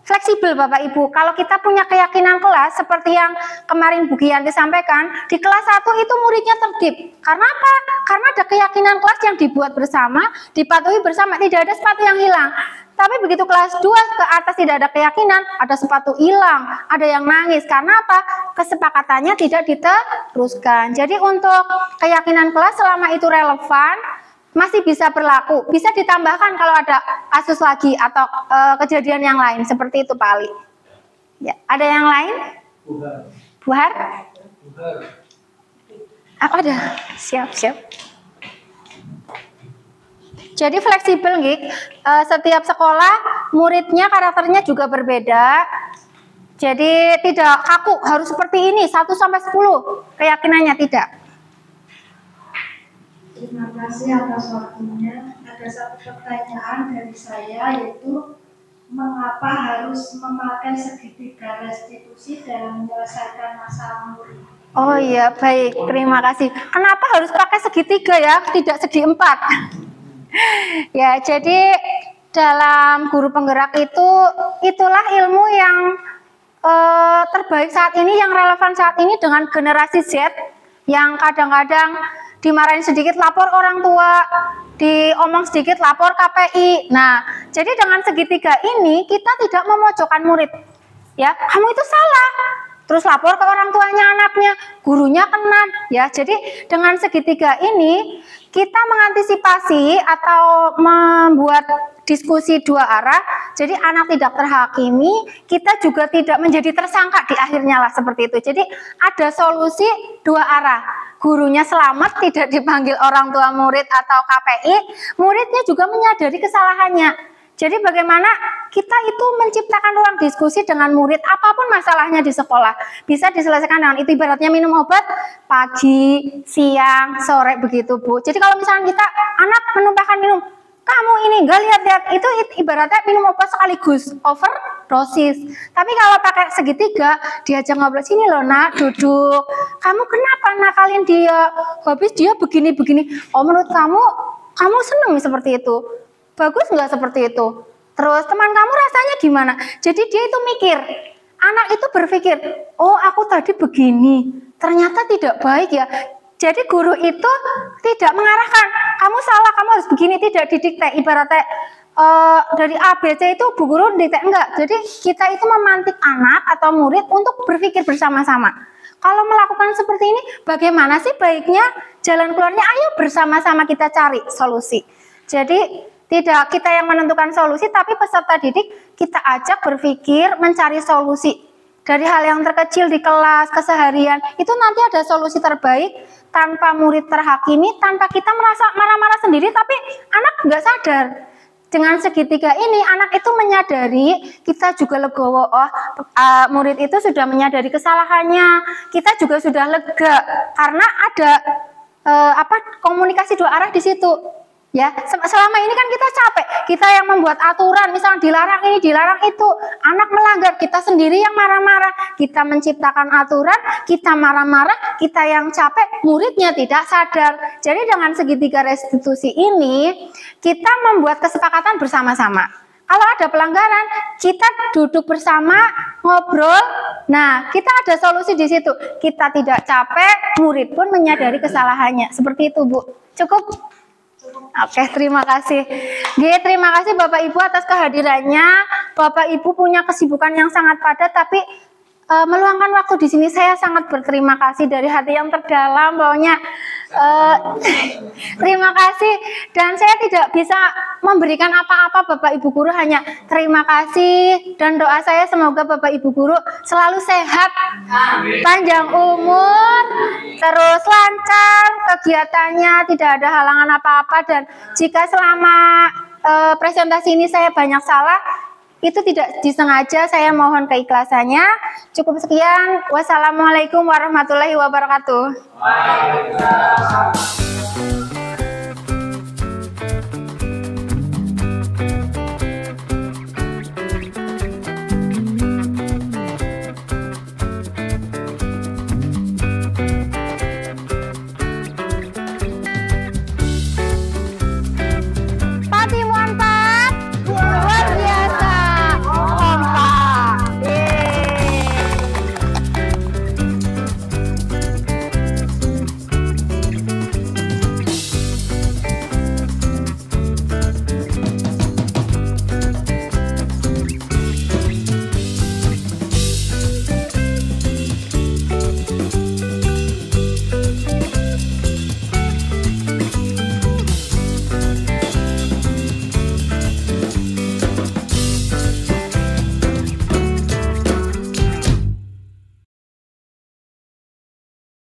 fleksibel Bapak Ibu. Kalau kita punya keyakinan kelas seperti yang kemarin Bu Giyanti sampaikan, di kelas 1 itu muridnya tertib. Karena apa? Karena ada keyakinan kelas yang dibuat bersama, dipatuhi bersama, tidak ada sepatu yang hilang. Tapi begitu kelas 2 ke atas tidak ada keyakinan, ada sepatu hilang, ada yang nangis. Karena apa? Kesepakatannya tidak diteruskan. Jadi untuk keyakinan kelas selama itu relevan, masih bisa berlaku, bisa ditambahkan kalau ada kasus lagi atau kejadian yang lain seperti itu Pak Ali. Ya, ada yang lain? Buhar? Apa ada? Siap. Jadi fleksibel nggih. Setiap sekolah muridnya karakternya juga berbeda. Jadi tidak kaku harus seperti ini 1 sampai 10 keyakinannya tidak. Terima kasih atas waktunya. Ada satu pertanyaan dari saya, yaitu mengapa harus memakai segitiga restitusi dalam menyelesaikan masalah murid? Oh iya, baik. Terima kasih. Kenapa harus pakai segitiga ya, tidak segi 4? Ya, jadi dalam guru penggerak itulah ilmu yang terbaik saat ini, yang relevan saat ini dengan generasi Z yang kadang-kadang dimarahin sedikit lapor orang tua, diomong sedikit lapor KPI. Nah, jadi dengan segitiga ini kita tidak memojokkan murid. Ya, kamu itu salah. Terus lapor ke orang tuanya anaknya, gurunya kena. Ya, jadi dengan segitiga ini kita mengantisipasi atau membuat diskusi 2 arah. Jadi anak tidak terhakimi, kita juga tidak menjadi tersangka di akhirnya lah seperti itu. Jadi ada solusi 2 arah. Gurunya selamat, tidak dipanggil orang tua murid atau KPI, muridnya juga menyadari kesalahannya. Jadi bagaimana kita itu menciptakan ruang diskusi dengan murid, apapun masalahnya di sekolah bisa diselesaikan dengan itu. Ibaratnya minum obat pagi, siang, sore begitu Bu. Jadi kalau misalnya kita anak menumpahkan minum, kamu ini enggak lihat-lihat, itu ibaratnya minum obat sekaligus overdosis. Tapi kalau pakai segitiga, diajak ngobrol, sini loh nak, duduk. Kamu kenapa nakalin dia? Habis dia begini-begini. Oh menurut kamu seneng seperti itu? Bagus nggak seperti itu? Terus teman kamu rasanya gimana? Jadi dia itu mikir, anak itu berpikir, oh aku tadi begini, ternyata tidak baik ya. Jadi guru itu tidak mengarahkan, kamu salah, kamu harus begini, tidak didikte. Ibaratnya dari A, B, C itu bu guru didikte, enggak. Jadi kita itu memantik anak atau murid untuk berpikir bersama-sama. Kalau melakukan seperti ini, bagaimana sih baiknya jalan keluarnya? Ayo bersama-sama kita cari solusi. Jadi tidak kita yang menentukan solusi, tapi peserta didik kita ajak berpikir, mencari solusi. Dari hal yang terkecil di kelas, keseharian, itu nanti ada solusi terbaik tanpa murid terhakimi, tanpa kita merasa marah-marah sendiri, tapi anak nggak sadar. Dengan segitiga ini, anak itu menyadari, kita juga legowo, murid itu sudah menyadari kesalahannya, kita juga sudah lega, karena ada komunikasi 2 arah di situ. Ya, selama ini kan kita capek, kita yang membuat aturan, misalnya dilarang ini, dilarang itu, anak melanggar, kita sendiri yang marah-marah, kita menciptakan aturan, kita marah-marah, kita yang capek, muridnya tidak sadar. Jadi dengan segitiga restitusi ini, kita membuat kesepakatan bersama-sama. Kalau ada pelanggaran, kita duduk bersama, ngobrol, nah kita ada solusi di situ. Kita tidak capek, murid pun menyadari kesalahannya. Seperti itu Bu, cukup? Oke, terima kasih. Terima kasih Bapak Ibu atas kehadirannya. Bapak Ibu punya kesibukan yang sangat padat, tapi meluangkan waktu di sini saya sangat berterima kasih dari hati yang terdalam. Pokoknya terima kasih, dan saya tidak bisa memberikan apa-apa Bapak Ibu guru, hanya terima kasih dan doa saya semoga Bapak Ibu guru selalu sehat, panjang umur, terus lancar kegiatannya, tidak ada halangan apa-apa. Dan jika selama presentasi ini saya banyak salah, itu tidak disengaja, saya mohon keikhlasannya. Cukup sekian. Wassalamualaikum warahmatullahi wabarakatuh. Waalaikumsalam.